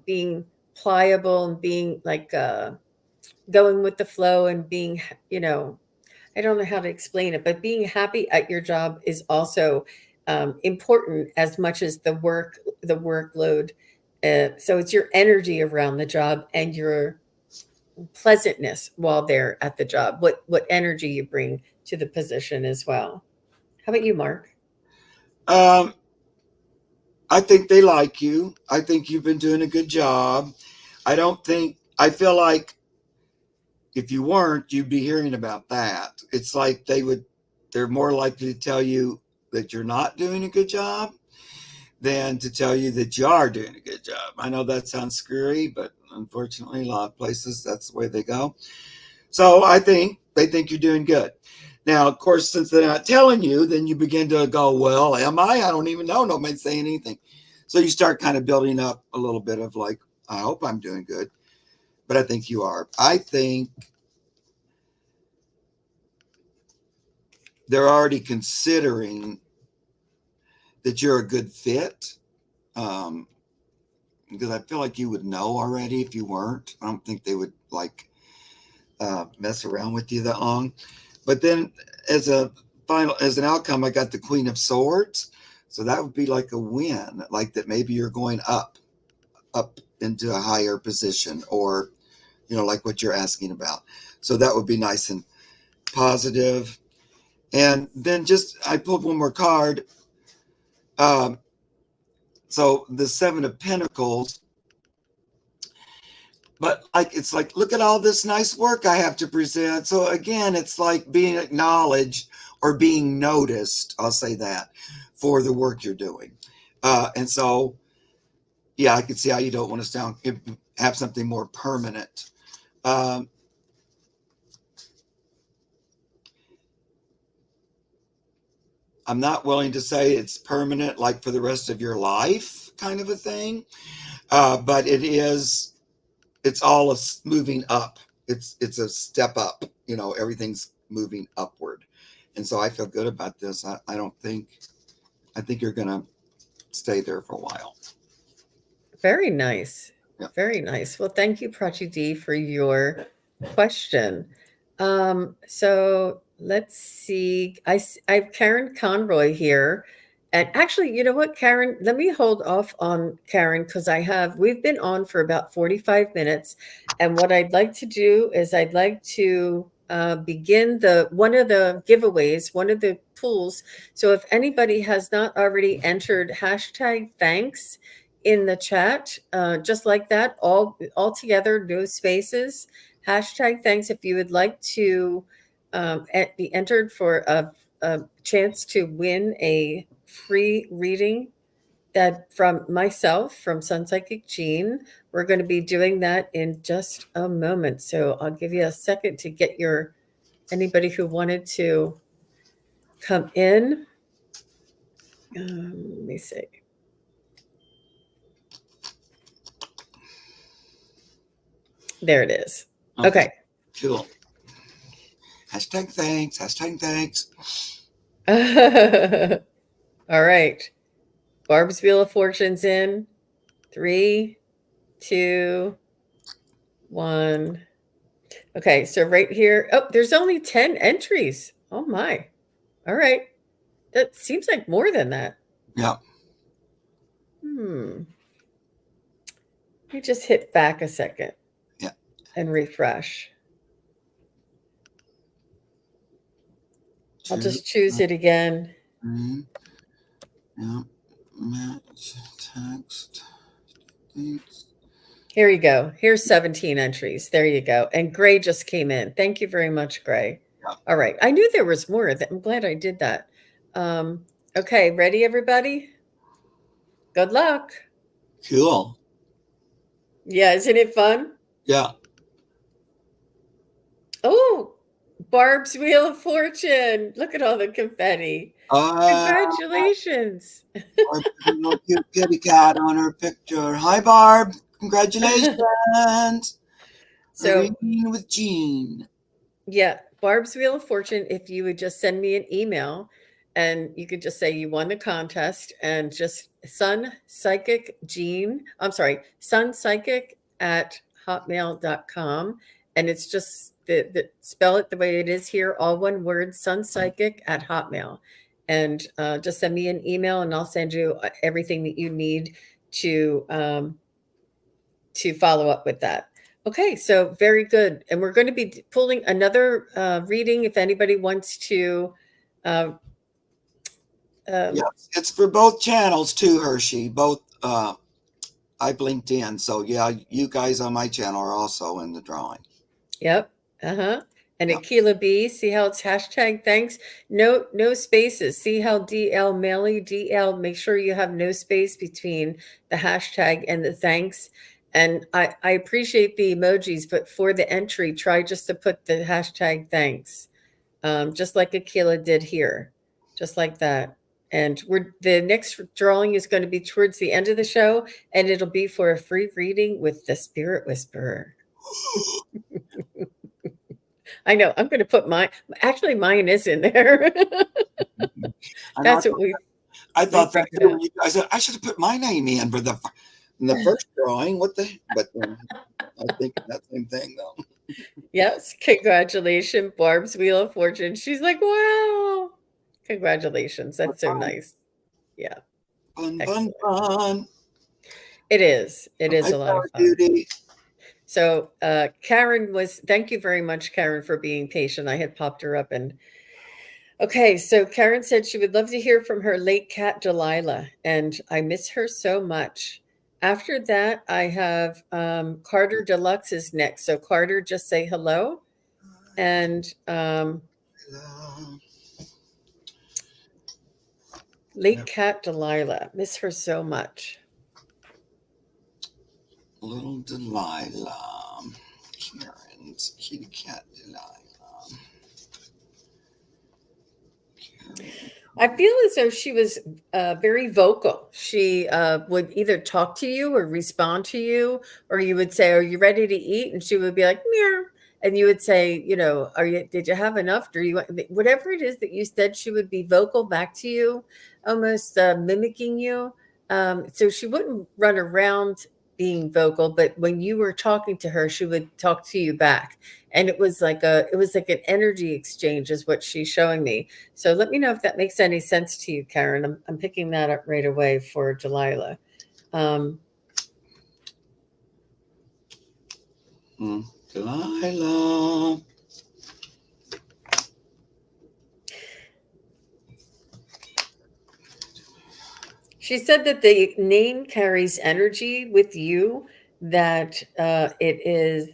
being pliable and being like going with the flow and being you know I don't know how to explain it, but being happy at your job is also important as much as the workload. So it's your energy around the job and your pleasantness while they're at the job. What energy you bring to the position as well. How about you, Mark? Um, I think they like you. I think you've been doing a good job. I feel like if you weren't, you'd be hearing about that. It's like they're more likely to tell you that you're not doing a good job than to tell you that you are doing a good job. I know that sounds scary, but unfortunately, a lot of places that's the way they go. So I think they think you're doing good. Now, of course, since they're not telling you, then you begin to go, well, am I? I don't even know. Nobody's saying anything. So you start kind of building up a little bit of like, I hope I'm doing good. But I think you are. I think they're already considering that you're a good fit. Um, because I feel like you would know already if you weren't. I don't think they would like mess around with you that long. But then as an outcome, I got the Queen of Swords. So that would be like a win, like that maybe you're going up into a higher position, or like what you're asking about. So that would be nice and positive. And then just I pulled one more card. Um, so the Seven of Pentacles, but like it's like look at all this nice work I have to present. So again, it's like being acknowledged or being noticed, I'll say that, for the work you're doing. And so yeah, I can see how you don't want to have something more permanent. um, I'm not willing to say it's permanent like for the rest of your life kind of a thing. But it's all moving up. It's a step up. Everything's moving upward, and so I feel good about this. I don't think I think you're gonna stay there for a while. Very nice. Yeah. Very nice. Well, thank you, Prachi D, for your question. So let's see. I have Karen Conroy here. And actually, you know what, Karen, let me hold off on Karen because we've been on for about 45 minutes. And what I'd like to do is I'd like to begin one of the giveaways, one of the pools. So if anybody has not already entered hashtag thanks in the chat, just like that, all together, no spaces. Hashtag thanks if you would like to be entered for a chance to win a free reading that from myself, from Sun Psychic Jean. We're going to be doing that in just a moment. So I'll give you a second to get anybody who wanted to come in. Let me see. There it is. Okay. Cool. Hashtag thanks. Hashtag thanks. All right. Barb's Wheel of Fortune's in. 3, 2, 1. Okay, so right here. Oh, there's only 10 entries. Oh my. All right. That seems like more than that. Yeah. Let me just hit back a second. Yeah. And refresh. I'll just choose it again. Yeah. Match text. Thanks. Here you go. Here's 17 entries. There you go. And Gray just came in. Thank you very much, Gray. Yeah. All right. I knew there was more. I'm glad I did that. Okay, ready, everybody? Good luck. Cool. Yeah, isn't it fun? Yeah. Oh, Barb's Wheel of Fortune. Look at all the confetti. Congratulations. Barb, a little cute kitty cat on her picture. Hi, Barb. Congratulations. So, reading with Jean. Yeah, Barb's Wheel of Fortune. If you would just send me an email and you could just say you won the contest and just Sun Psychic Jean. I'm sorry, Sun Psychic at hotmail.com. And it's just spell it the way it is here, all one word, Sun Psychic at Hotmail. And just send me an email and I'll send you everything that you need to follow up with that. Okay, so very good. And we're going to be pulling another reading if anybody wants to. Yeah, it's for both channels too, Hershey. Both I blinked in. So yeah, you guys on my channel are also in the drawing. Yep. And Aquila B, see how it's hashtag thanks. No spaces. See how DL Melly, DL, make sure you have no space between the hashtag and the thanks. And I appreciate the emojis, but for the entry, try just to put the hashtag thanks. Just like Aquila did here. Just like that. And the next drawing is going to be towards the end of the show, and it'll be for a free reading with the Spirit Whisperer. I know. I'm going to put mine is in there. That's what I thought that too. You guys, I should have put my name in for the first drawing. But I think that same thing though. Yes, congratulations, Barb's Wheel of Fortune. She's like, wow, congratulations. That's so nice. Yeah, fun. It is a lot of fun. Beauty. So Karen thank you very much, Karen, for being patient. I had popped her up and okay, so Karen said she would love to hear from her late cat, Delilah, and I miss her so much. After that, I have Carter Deluxe is next. So Carter, just say hello. And late cat, Delilah, miss her so much. Little Delilah, Karen's kitty cat Delilah. I feel as though she was very vocal. She would either talk to you or respond to you, or you would say, "Are you ready to eat?" And she would be like, "Meow," and you would say, "You know, did you have enough? Do you whatever it is that you said?" She would be vocal back to you, almost mimicking you. So she wouldn't run around being vocal, but when you were talking to her, she would talk to you back. And it was like an energy exchange is what she's showing me. So let me know if that makes any sense to you, Karen. I'm picking that up right away for Delilah. Delilah. She said that the name carries energy with you, that it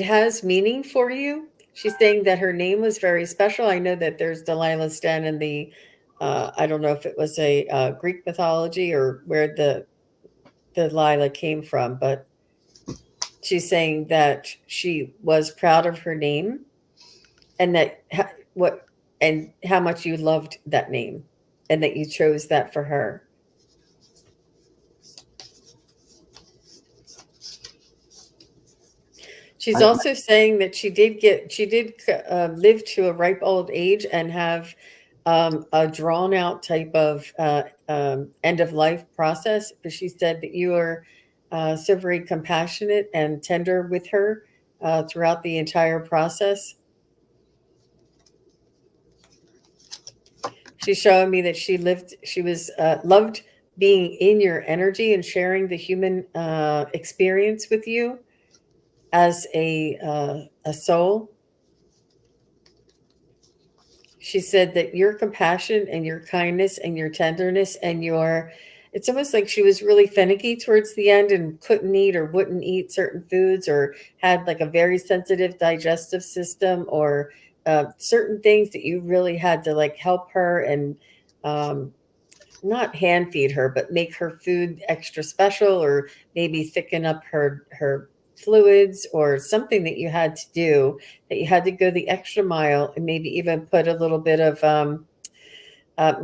has meaning for you. She's saying that her name was very special. I know that there's Delilah Sten in the, I don't know if it was a Greek mythology or where the Delilah came from, but she's saying that she was proud of her name and that what and how much you loved that name and that you chose that for her. She's also saying that she did live to a ripe old age and have a drawn out type of end of life process. But she said that you are so very compassionate and tender with her throughout the entire process. She's showing me that she was loved being in your energy and sharing the human experience with you as a soul. She said that your compassion and your kindness and your tenderness and your, it's almost like she was really finicky towards the end and couldn't eat or wouldn't eat certain foods or had like a very sensitive digestive system or certain things that you really had to like help her and not hand feed her, but make her food extra special or maybe thicken up her fluids or something that you had to do, that you had to go the extra mile and maybe even put a little bit of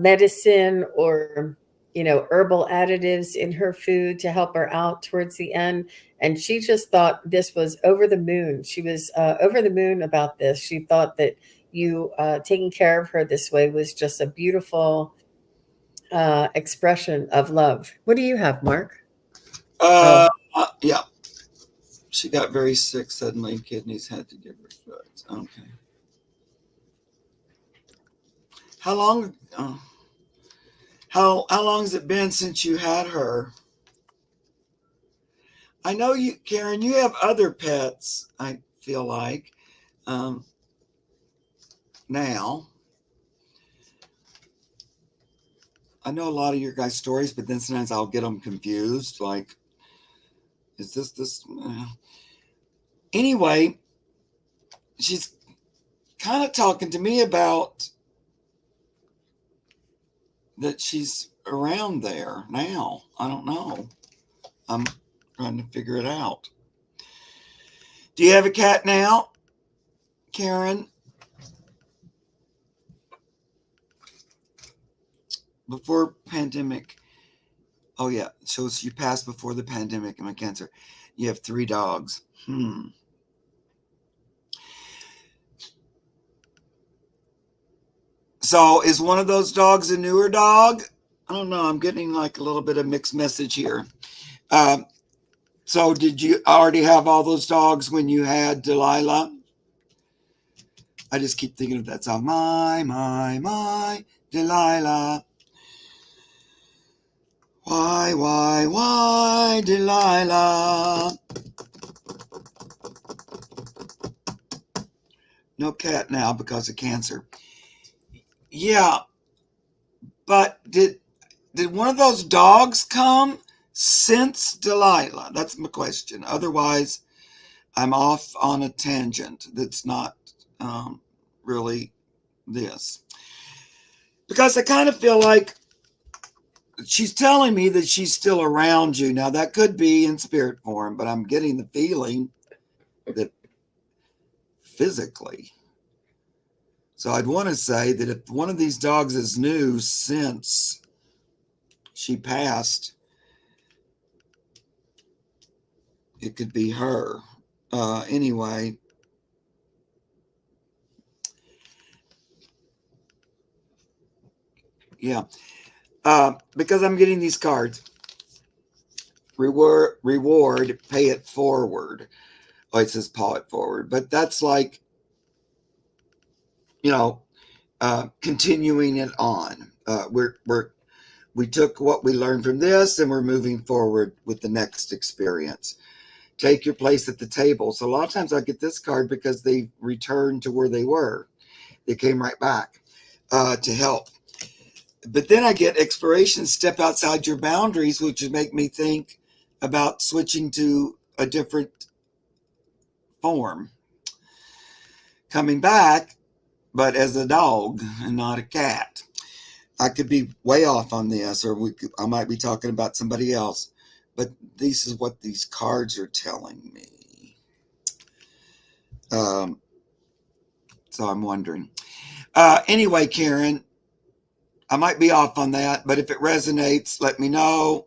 medicine or herbal additives in her food to help her out towards the end. And she just thought this was over the moon. She was over the moon about this. She thought that you taking care of her this way was just a beautiful expression of love. What do you have, Mark? Yeah. She got very sick suddenly. Kidneys had to give her fluids. Okay. How long? How long has it been since you had her? I know you, Karen. You have other pets. I feel like now. I know a lot of your guys' stories, but then sometimes I'll get them confused. Like, is this? Anyway, she's kind of talking to me about that she's around there now. I don't know. I'm trying to figure it out. Do you have a cat now, Karen? Before pandemic. Oh yeah. So you passed before the pandemic and my cancer. You have 3 dogs. So is one of those dogs a newer dog? I don't know. I'm getting like a little bit of mixed message here. So did you already have all those dogs when you had Delilah? I just keep thinking of that song. My, Delilah. Why, Delilah? No cat now because of cancer. Yeah, but did one of those dogs come since Delilah? That's my question. Otherwise, I'm off on a tangent that's not really this. Because I kind of feel like she's telling me that she's still around you. Now, that could be in spirit form, but I'm getting the feeling that physically. So I'd want to say that if one of these dogs is new since she passed, it could be her. Anyway, yeah. Because I'm getting these cards. Reward, pay it forward. Oh, it says paw it forward, but that's like, you know, continuing it on. We took what we learned from this and we're moving forward with the next experience. Take your place at the table. So a lot of times I get this card because they returned to where they were. They came right back to help. But then I get exploration, step outside your boundaries, which would make me think about switching to a different form. Coming back, but as a dog and not a cat. I could be way off on this, or I might be talking about somebody else, but this is what these cards are telling me. So I'm wondering. Anyway, Karen, I might be off on that, but if it resonates, let me know.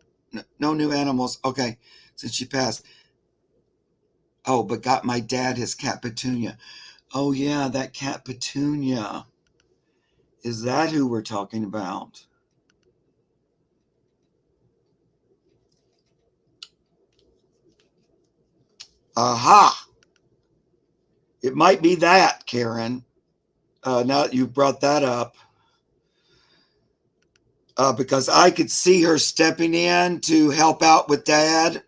No new animals. Okay, since she passed. Oh, but got my dad his cat Petunia. Oh, yeah, that cat Petunia. Is that who we're talking about? Aha! It might be that, Karen. Now that you brought that up, because I could see her stepping in to help out with Dad.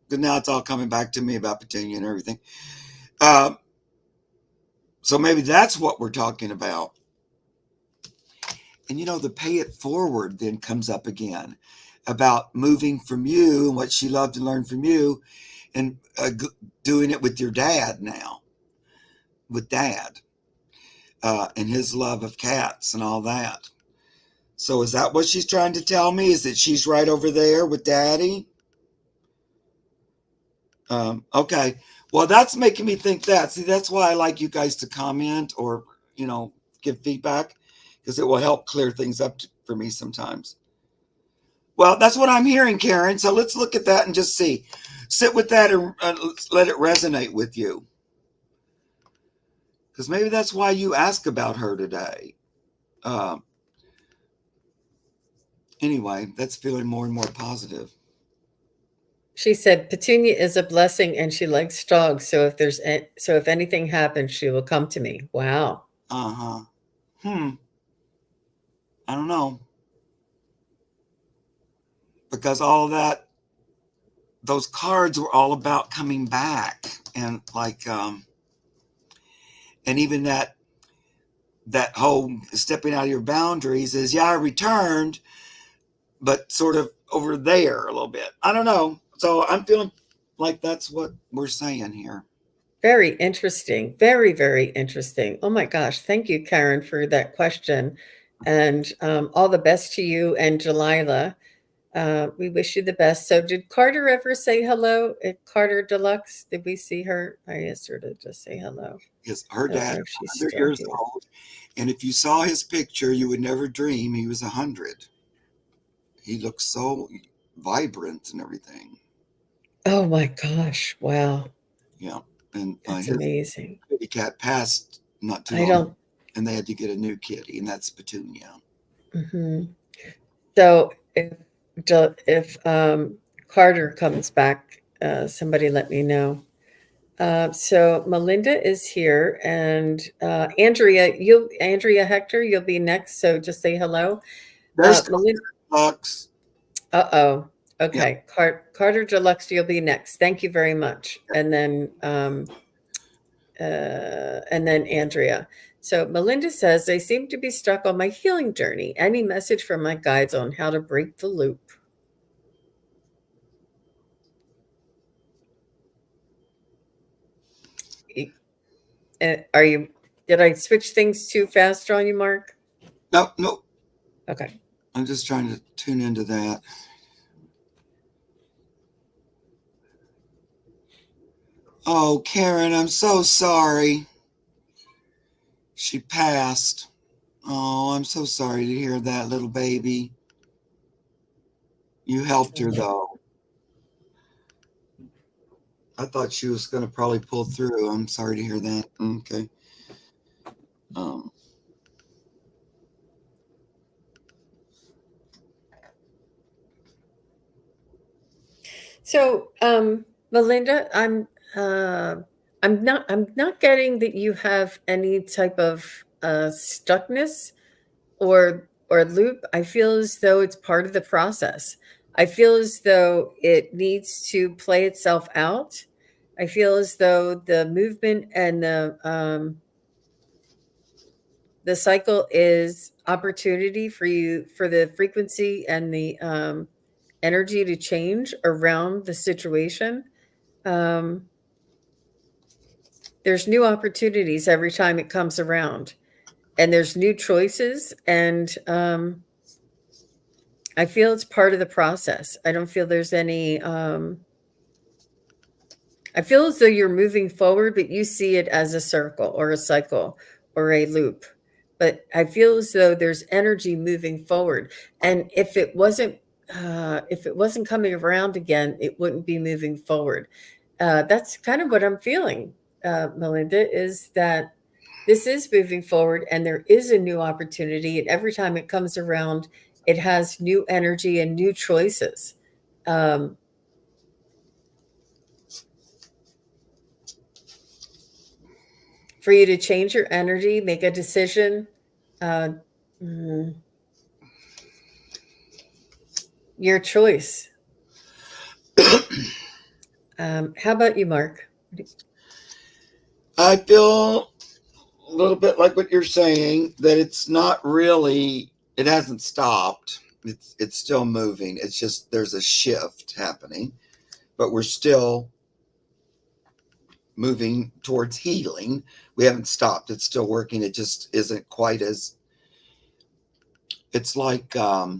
But now it's all coming back to me about Petunia and everything. So maybe that's what we're talking about. And the pay it forward then comes up again about moving from you and what she loved to learn from you, and doing it with your dad now, with Dad, and his love of cats and all that. So is that what she's trying to tell me? Is that she's right over there with Daddy? Okay. Well, that's making me think that. See, that's why I like you guys to comment or, give feedback, because it will help clear things up for me sometimes. Well, that's what I'm hearing, Karen. So let's look at that and just see. Sit with that and let it resonate with you. Because maybe that's why you ask about her today. Anyway, that's feeling more and more positive. She said Petunia is a blessing and she likes dogs. So if anything happens, she will come to me. Wow. Uh-huh. I don't know. Because all of that, those cards were all about coming back, and and even that whole stepping out of your boundaries is, yeah, I returned, but sort of over there a little bit. I don't know. So I'm feeling like that's what we're saying here. Very interesting. Very, very interesting. Oh my gosh. Thank you, Karen, for that question. And all the best to you and Delilah. We wish you the best. So, did Carter ever say hello? Carter Deluxe, did we see her? I asked her to just say hello. Because her I don't dad know if is she's 100 still years here. old, and if you saw his picture, you would never dream he was 100. He looks so vibrant and everything. Oh my gosh. Wow. Yeah, and That's his amazing. kitty cat passed not too I long, don't. and they had to get a new kitty, and that's Petunia. Mhm. So, if Carter comes back, somebody let me know. So Melinda is here, and Andrea Hector, you'll be next. So just say hello, There's Melinda. Lux. Oh, Yeah, okay. Carter Deluxe, you'll be next. Thank you very much. And then Andrea. So Melinda says they seem to be stuck on my healing journey. Any message from my guides on how to break the loop? Are you? Did I switch things too fast on you, Mark? no, no. Okay. I'm just trying to tune into that. Oh, Karen, I'm so sorry. She passed. Oh, I'm so sorry to hear that, little baby. You helped her, though. I thought she was going to probably pull through. I'm sorry to hear that. Okay. Um, So, Melinda, I'm not getting that you have any type of stuckness or loop. I feel as though it's part of the process. I feel as though it needs to play itself out. I feel as though the movement and the cycle is opportunity for you, for the frequency and the energy to change around the situation. Um, there's new opportunities every time it comes around, and there's new choices, and I feel it's part of the process. I don't feel there's any I feel as though you're moving forward, but you see it as a circle or a cycle or a loop. But I feel as though there's energy moving forward. And if it wasn't coming around again, it wouldn't be moving forward. That's kind of what I'm feeling, Melinda, is that this is moving forward and there is a new opportunity. And every time it comes around, it has new energy and new choices. Um, for you to change your energy, make a decision. Uh, mm, your choice. How about you, Mark? I feel a little bit like what you're saying, that it's not really, it hasn't stopped. It's still moving. It's just there's a shift happening, but we're still moving towards healing. We haven't stopped. It's still working. It just isn't quite as, it's like a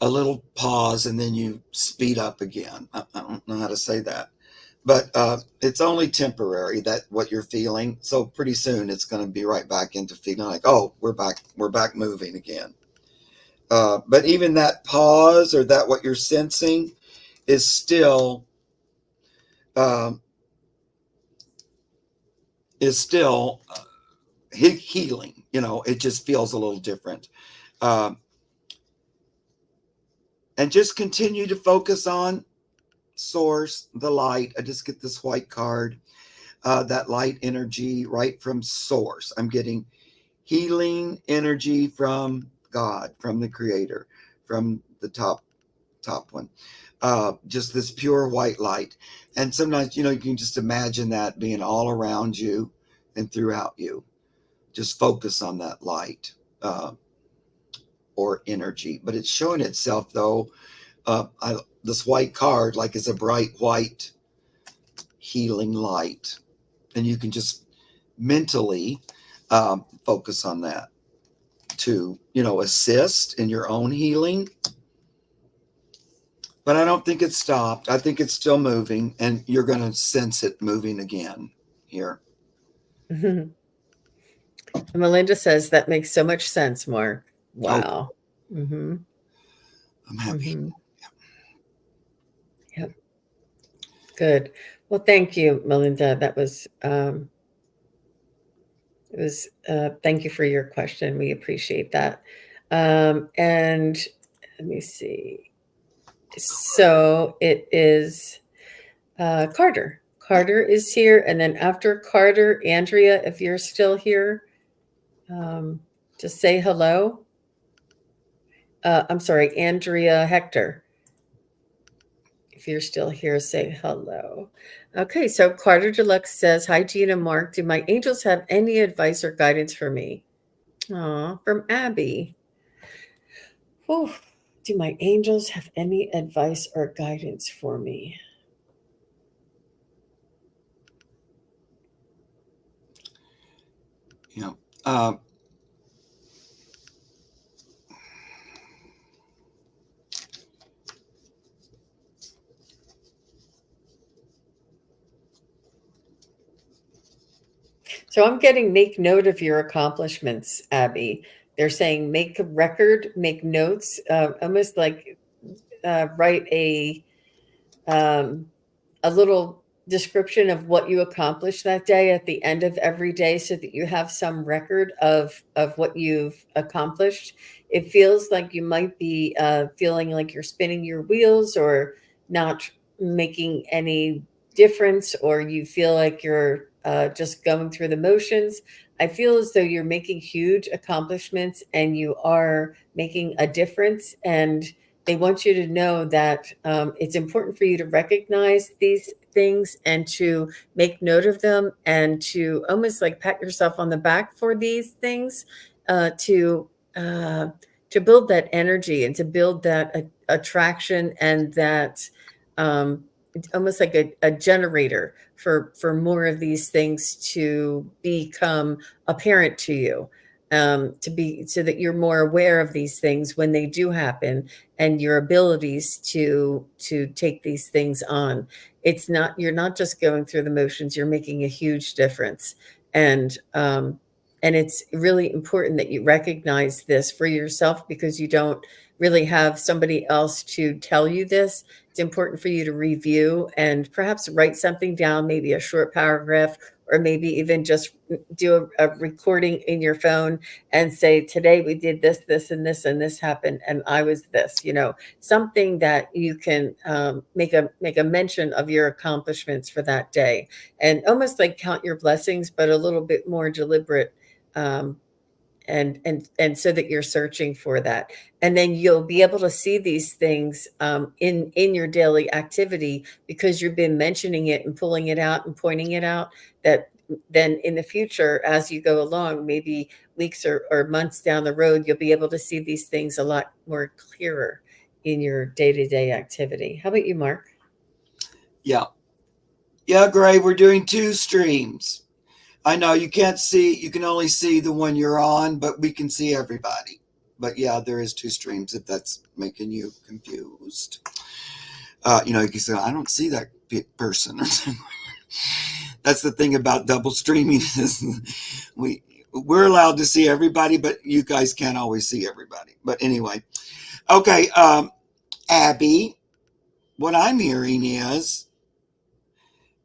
little pause and then you speed up again. I don't know how to say that, but it's only temporary, that what you're feeling. So pretty soon it's going to be right back into feeling like, oh, we're back moving again. But even that pause, or that what you're sensing, is still um, is still healing. It just feels a little different. Um, and just continue to focus on source, the light. I just get this white card, that light energy right from source. I'm getting healing energy from God, from the creator, from the top one. Just this pure white light. And sometimes, you can just imagine that being all around you and throughout you. Just focus on that light, or energy. But it's showing itself, though, this white card, like, is a bright white healing light. And you can just mentally focus on that to, assist in your own healing. But I don't think it's stopped. I think it's still moving, and you're going to sense it moving again here. Melinda says that makes so much sense, Mark. Oh, Wow. Mm-hmm. I'm happy. Mm-hmm. Yep. Good. Well, thank you, Melinda. That was it was thank you for your question. We appreciate that. And let me see. So it is Carter. Carter is here, and then after Carter, Andrea, if you're still here, just say hello. I'm sorry, Andrea Hector. If you're still here, say hello. Okay, so Carter Deluxe says, "Hi, Gina, Mark. Do my angels have any advice or guidance for me?" Aw, from Abby. Whew. Do my angels have any advice or guidance for me? Yeah. Uh, So I'm getting make note of your accomplishments, Abby. They're saying make a record, make notes, almost like write um, a little description of what you accomplished that day at the end of every day so that you have some record of what you've accomplished. It feels like you might be feeling like you're spinning your wheels or not making any difference, or you feel like you're just going through the motions. I feel as though you're making huge accomplishments and you are making a difference. And they want you to know that it's important for you to recognize these things and to make note of them and to almost like pat yourself on the back for these things, uh, to uh, to build that energy and to build that attraction and that it's almost like a generator for more of these things to become apparent to you, to be so that you're more aware of these things when they do happen and your abilities to take these things on. It's not, you're not just going through the motions, you're making a huge difference. And it's really important that you recognize this for yourself because you don't really have somebody else to tell you this. It's important for you to review and perhaps write something down, maybe a short paragraph, or maybe even just do a recording in your phone and say, today we did this, this, and this happened, and I was this, something that you can make a mention of your accomplishments for that day, and almost like count your blessings, but a little bit more deliberate, um, and so that you're searching for that, and then you'll be able to see these things in your daily activity because you've been mentioning it and pulling it out and pointing it out. That then in the future, as you go along, maybe weeks or months down the road, you'll be able to see these things a lot more clearer in your day-to-day activity. How about you, Mark? Yeah. Yeah, Gray, we're doing two streams. I know you can't see, you can only see the one you're on, but we can see everybody. But yeah, there is two streams if that's making you confused. You can say, I don't see that person. That's the thing about double streaming is we're allowed to see everybody, but you guys can't always see everybody. But anyway, okay, Abby, what I'm hearing is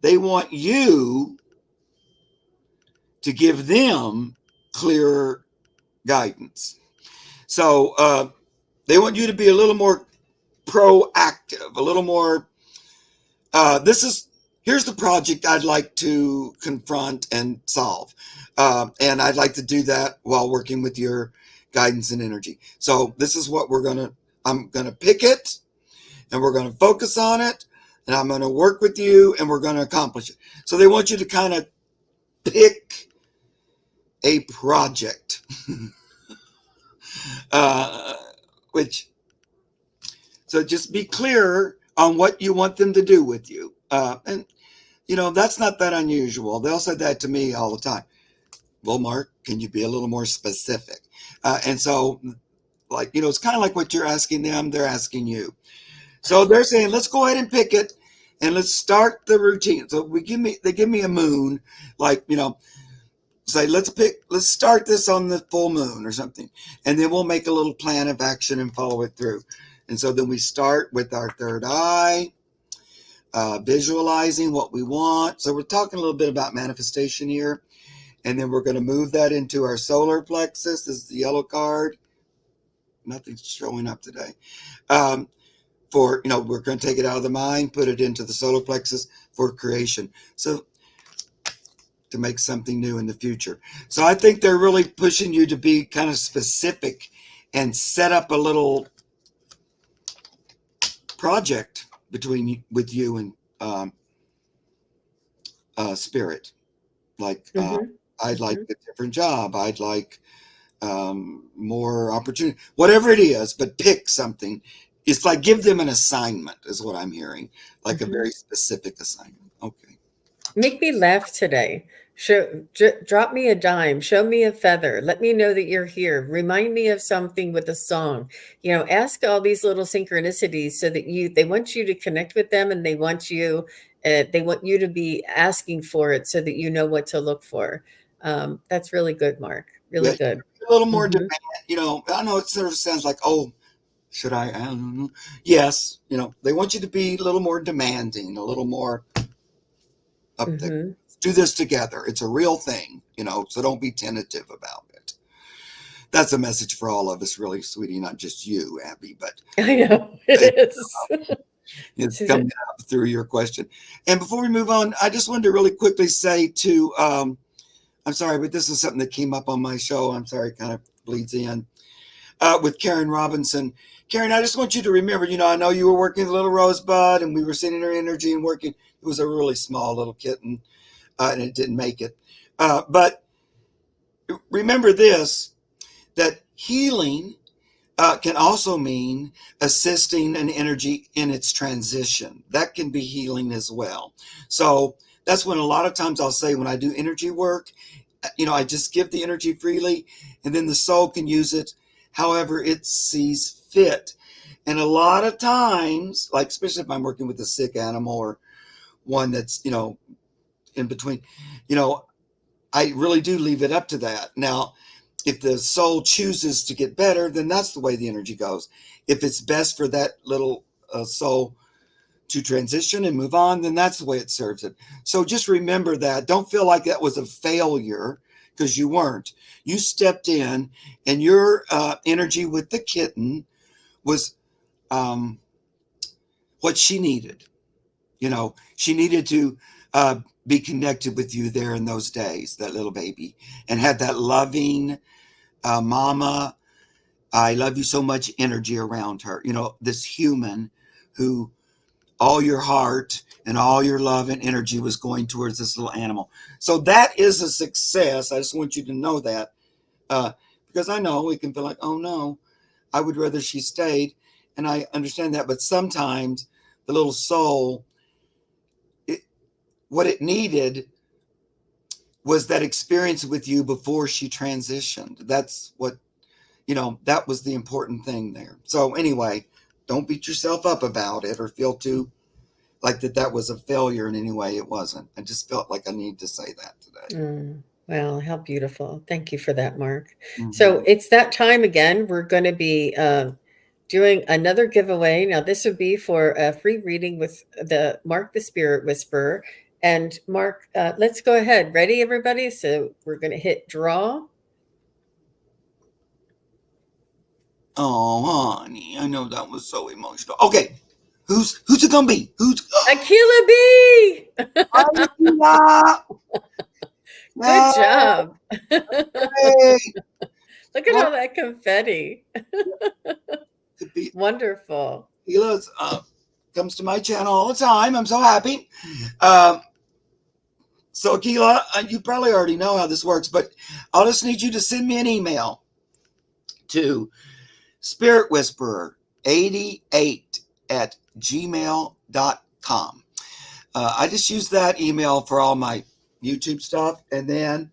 they want you to give them clearer guidance. So they want you to be a little more proactive, a little more. Here's the project I'd like to confront and solve, and I'd like to do that while working with your guidance and energy. So this is what I'm gonna pick it, and we're gonna focus on it, and I'm gonna work with you, and we're gonna accomplish it. So they want you to kind of pick a project, uh, which so just be clear on what you want them to do with you. And that's not that unusual. They'll say that to me all the time. Well, Mark, can you be a little more specific? And so, it's kind of like what you're asking them, they're asking you. So they're saying, let's go ahead and pick it and let's start the routine. So they give me a moon, say, let's start this on the full moon or something. And then we'll make a little plan of action and follow it through. And so then we start with our third eye, visualizing what we want. So we're talking a little bit about manifestation here. And then we're going to move that into our solar plexus. This is the yellow card. Nothing's showing up today. We're going to take it out of the mind, put it into the solar plexus for creation. So to make something new in the future. So I think they're really pushing you to be kind of specific and set up a little project with you and spirit. Like I'd like a different job. I'd like more opportunity, whatever it is, but pick something. It's like give them an assignment is what I'm hearing, like a very specific assignment. Okay. Make me laugh today. Drop me a dime. Show me a feather. Let me know that you're here. Remind me of something with a song. Ask all these little synchronicities so that they want you to connect with them, and they want you to be asking for it so that you know what to look for. That's really good, Mark. Really good. A little more demand. I know it sort of sounds like, oh, should I don't know. Yes, they want you to be a little more demanding, a little more up there. Hmm. Do this together. It's a real thing, so don't be tentative about it. That's a message for all of us, really, sweetie, not just you, Abby, but I know it is. it's So coming out through your question. And before we move on, I just wanted to really quickly say to, I'm sorry, but this is something that came up on my show. I'm sorry, it kind of bleeds in with Karen Robinson. Karen, I just want you to remember, I know you were working with little Rosebud and we were sending her energy and working. It was a really small little kitten and it didn't make it. But remember this, that healing can also mean assisting an energy in its transition. That can be healing as well. So that's when a lot of times I'll say when I do energy work, I just give the energy freely and then the soul can use it however it sees fit. And a lot of times, like especially if I'm working with a sick animal or one that's, in between, I really do leave it up to that. Now, if the soul chooses to get better, then that's the way the energy goes. If it's best for that little soul to transition and move on, then that's the way it serves it. So just remember that. Don't feel like that was a failure because you weren't. You stepped in and your energy with the kitten was what she needed. She needed to be connected with you there in those days, that little baby, and had that loving mama, I love you so much energy around her. This human who all your heart and all your love and energy was going towards this little animal. So that is a success. I just want you to know that because I know we can feel like, oh no, I would rather she stayed. And I understand that. But sometimes the little soul, what it needed was that experience with you before she transitioned. That's what, that was the important thing there. So anyway, don't beat yourself up about it or feel too like that was a failure in any way. It wasn't. I just felt like I need to say that today. well, how beautiful. Thank you for that, Mark. So Mm-hmm. it's that time again. We're going to be doing another giveaway. Now, this would be for a free reading with the Mark the Spirit Whisperer. And Mark, let's go ahead. Ready, everybody? So we're going to hit draw. Oh, honey, I know that was so emotional. Okay, who's it gonna be? Who's Akila B! Akila? Good Yay! job. Look at Well, all that confetti. could be Wonderful. Akila's comes to my channel all the time. I'm so happy. Um, so Akila, you probably already know how this works, but I'll just need you to send me an email to Spirit Whisperer 88 at gmail.com. I just use that email for all my YouTube stuff, and then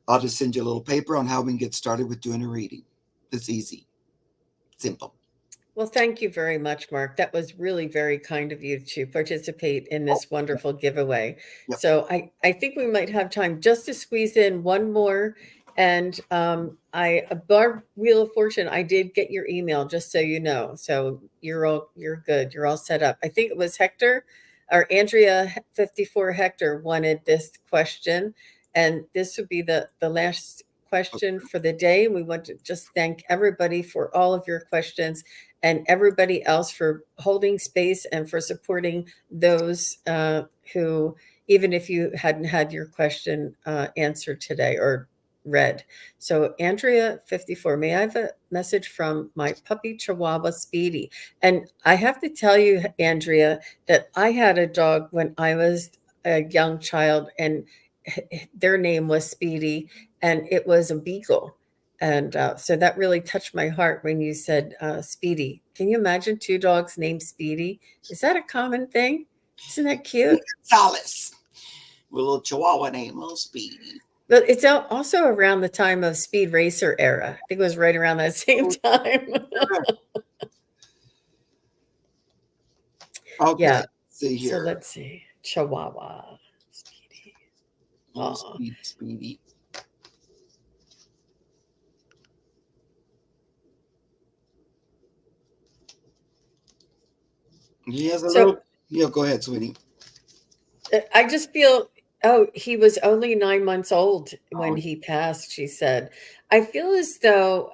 I'll just send you a little paper on how we can get started with doing a reading. It's easy, simple. Well, thank you very much, Mark. That was really very kind of you to participate in this wonderful giveaway. Yep. So I think we might have time just to squeeze in one more. And Barb Wheel of Fortune, I did get your email, just so you know. So you're good. You're all set up. I think it was Hector or Andrea 54 Hector wanted this question. And this would be the last question for the day. We want to just thank everybody for all of your questions and everybody else for holding space and for supporting those who, even if you hadn't had your question answered today or read. So, Andrea 54, may I have a message from my puppy Chihuahua Speedy? And I have to tell you, Andrea, that I had a dog when I was a young child, and their name was Speedy, and it was a beagle. And so that really touched my heart when you said Speedy. Can you imagine two dogs named Speedy? Is that a common thing? Isn't that cute? Gonzalez, with a little Chihuahua name, little Speedy. But it's also around the time of Speed Racer era. I think it was right around that same time. Okay, Yeah. let's see So here. let's see. Chihuahua. Speedy. Little Speedy. He has a So little. Yeah, go ahead, sweetie. I just feel Oh, he was only 9 months old when Oh, he passed, she said. I feel as though,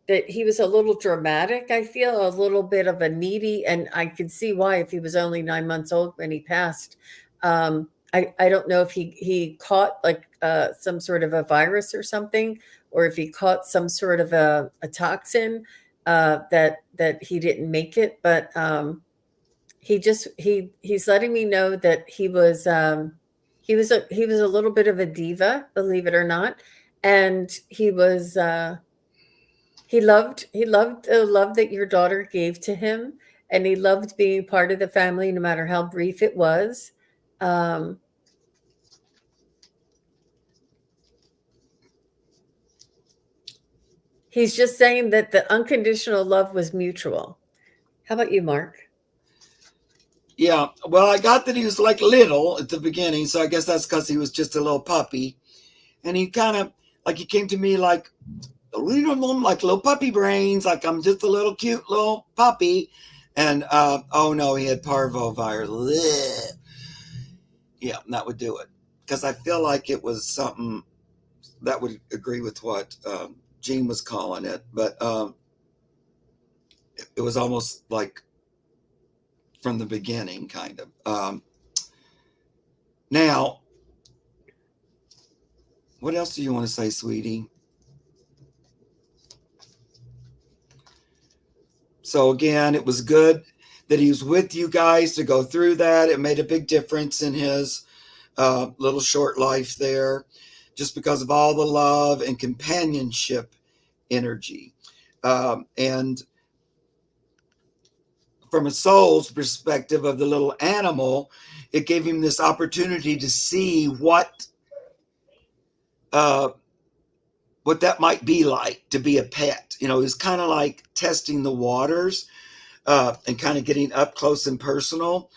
that he was a little dramatic. I feel a little bit of a needy, and I could see why if he was only 9 months old when he passed. I don't know if he caught, like, some sort of a virus or something, or if he caught some sort of a toxin, that he didn't make it, but, he's letting me know that he was a little bit of a diva, believe it or not, and he loved the love that your daughter gave to him, and he loved being part of the family, no matter how brief it was. Um, he's just saying that the unconditional love was mutual. How about you, Mark? yeah. Well, I got that he was like little at the beginning, so I guess that's because he was just a little puppy, and he kind of like he came to me like like little puppy brains, like I'm just a little cute little puppy, and oh no, he had parvovirus. Blech. Yeah, that would do it because I feel like it was something that would agree with what Gene was calling it, but it was almost like from the beginning, kind of. Now, what else do you want to say, sweetie? So again, it was good that he was with you guys to go through that. It made a big difference in his little short life there, just because of all the love and companionship energy. And from a soul's perspective of the little animal, it gave him this opportunity to see uh, what that might be like to be a pet. You know, it's kind of like testing the waters and kind of getting up close and personal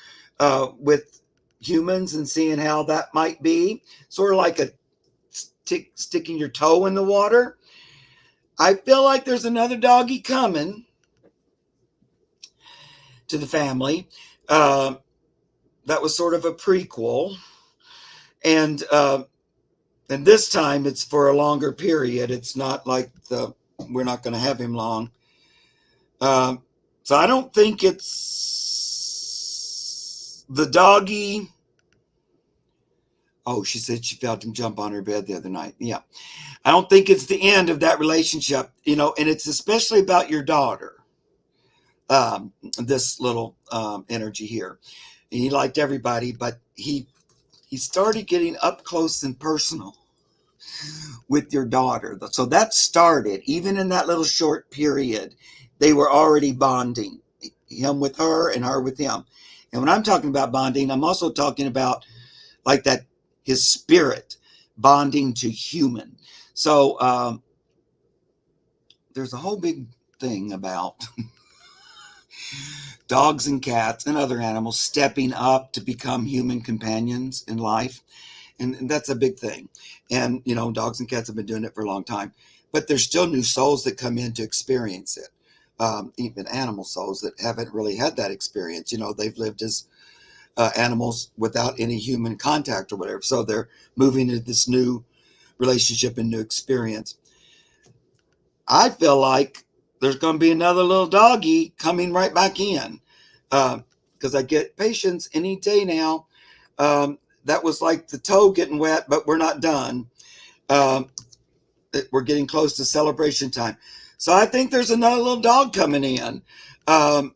with humans and seeing how that might be. Sort of like a sticking your toe in the water. I feel like there's another doggy coming to the family. Uh, that was sort of a prequel, and this time it's for a longer period. It's not like we're not going to have him long. Um, so I don't think it's the doggy. Oh, she said she felt him jump on her bed the other night. Yeah. I don't think it's the end of that relationship, and it's especially about your daughter. This little energy here. He liked everybody, but he started getting up close and personal with your daughter. So that started even in that little short period. They were already bonding, him with her and her with him. And when I'm talking about bonding, I'm also talking about like that his spirit bonding to human. So there's a whole big thing about dogs and cats and other animals stepping up to become human companions in life. And that's a big thing. And, dogs and cats have been doing it for a long time. But there's still new souls that come in to experience it. Even animal souls that haven't really had that experience. They've lived as animals without any human contact or whatever. So they're moving into this new relationship and new experience. I feel like there's going to be another little doggy coming right back in because I get patients any day now. That was like the toe getting wet, but we're not done. Um, we're getting close to celebration time. So I think there's another little dog coming in. Um,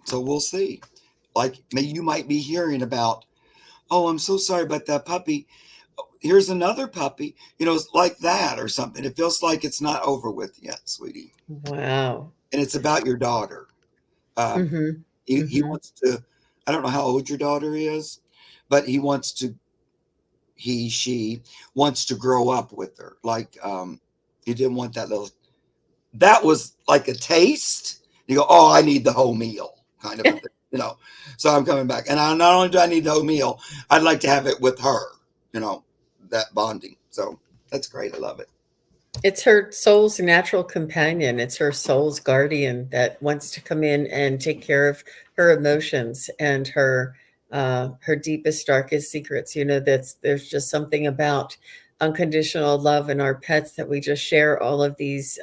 so we'll see. Like maybe you might be hearing about, oh, I'm so sorry about that puppy. Here's another puppy, like that or something. It feels like it's not over with yet, sweetie. Wow. And it's about your daughter. Um, Mm-hmm. he Mm-hmm. wants to, I don't know how old your daughter is, but she wants to grow up with her. Like, he didn't want that was like a taste. You go, oh, I need the whole meal kind of a thing. So I'm coming back. And not only do I need the whole meal, I'd like to have it with her, that bonding. So that's great. I love it. It's her soul's natural companion. It's her soul's guardian that wants to come in and take care of her emotions and her her deepest, darkest secrets. There's just something about unconditional love and our pets that we just share all of these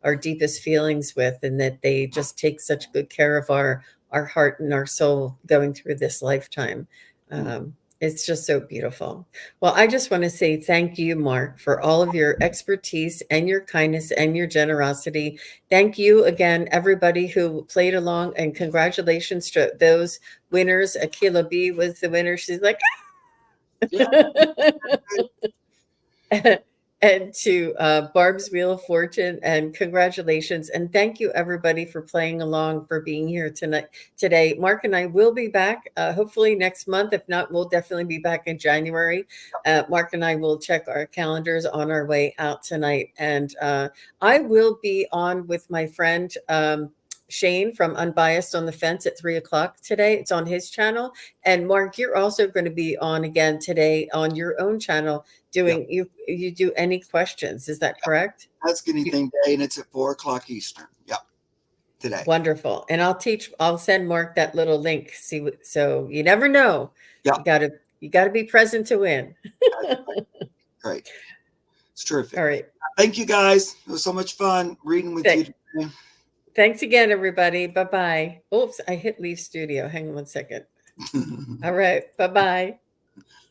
our deepest feelings with, and that they just take such good care of our heart and our soul going through this lifetime. It's just so beautiful. Well, I just want to say thank you, Mark, for all of your expertise and your kindness and your generosity. Thank you again, everybody who played along, and congratulations to those winners. Akila B was the winner. She's like, Yeah. and to Barb's Wheel of Fortune, and congratulations. And thank you, everybody, for playing along, for being here today. Mark and I will be back hopefully next month. If not, we'll definitely be back in January. Mark and I will check our calendars on our way out tonight. And I will be on with my friend Shane from Unbiased on the Fence at 3:00 today. It's on his channel. And Mark, you're also going to be on again today on your own channel doing you do any questions. Is that correct? Ask Anything Day, and it's at 4:00 Eastern. Yep. Today. Wonderful. And I'll send Mark that little link. So you never know. Yeah. You gotta be present to win. Great. It's terrific. All right. Thank you, guys. It was so much fun reading with you today. Thanks again, everybody. Bye-bye. Oops, I hit leave studio. Hang on one second. All right. Bye-bye.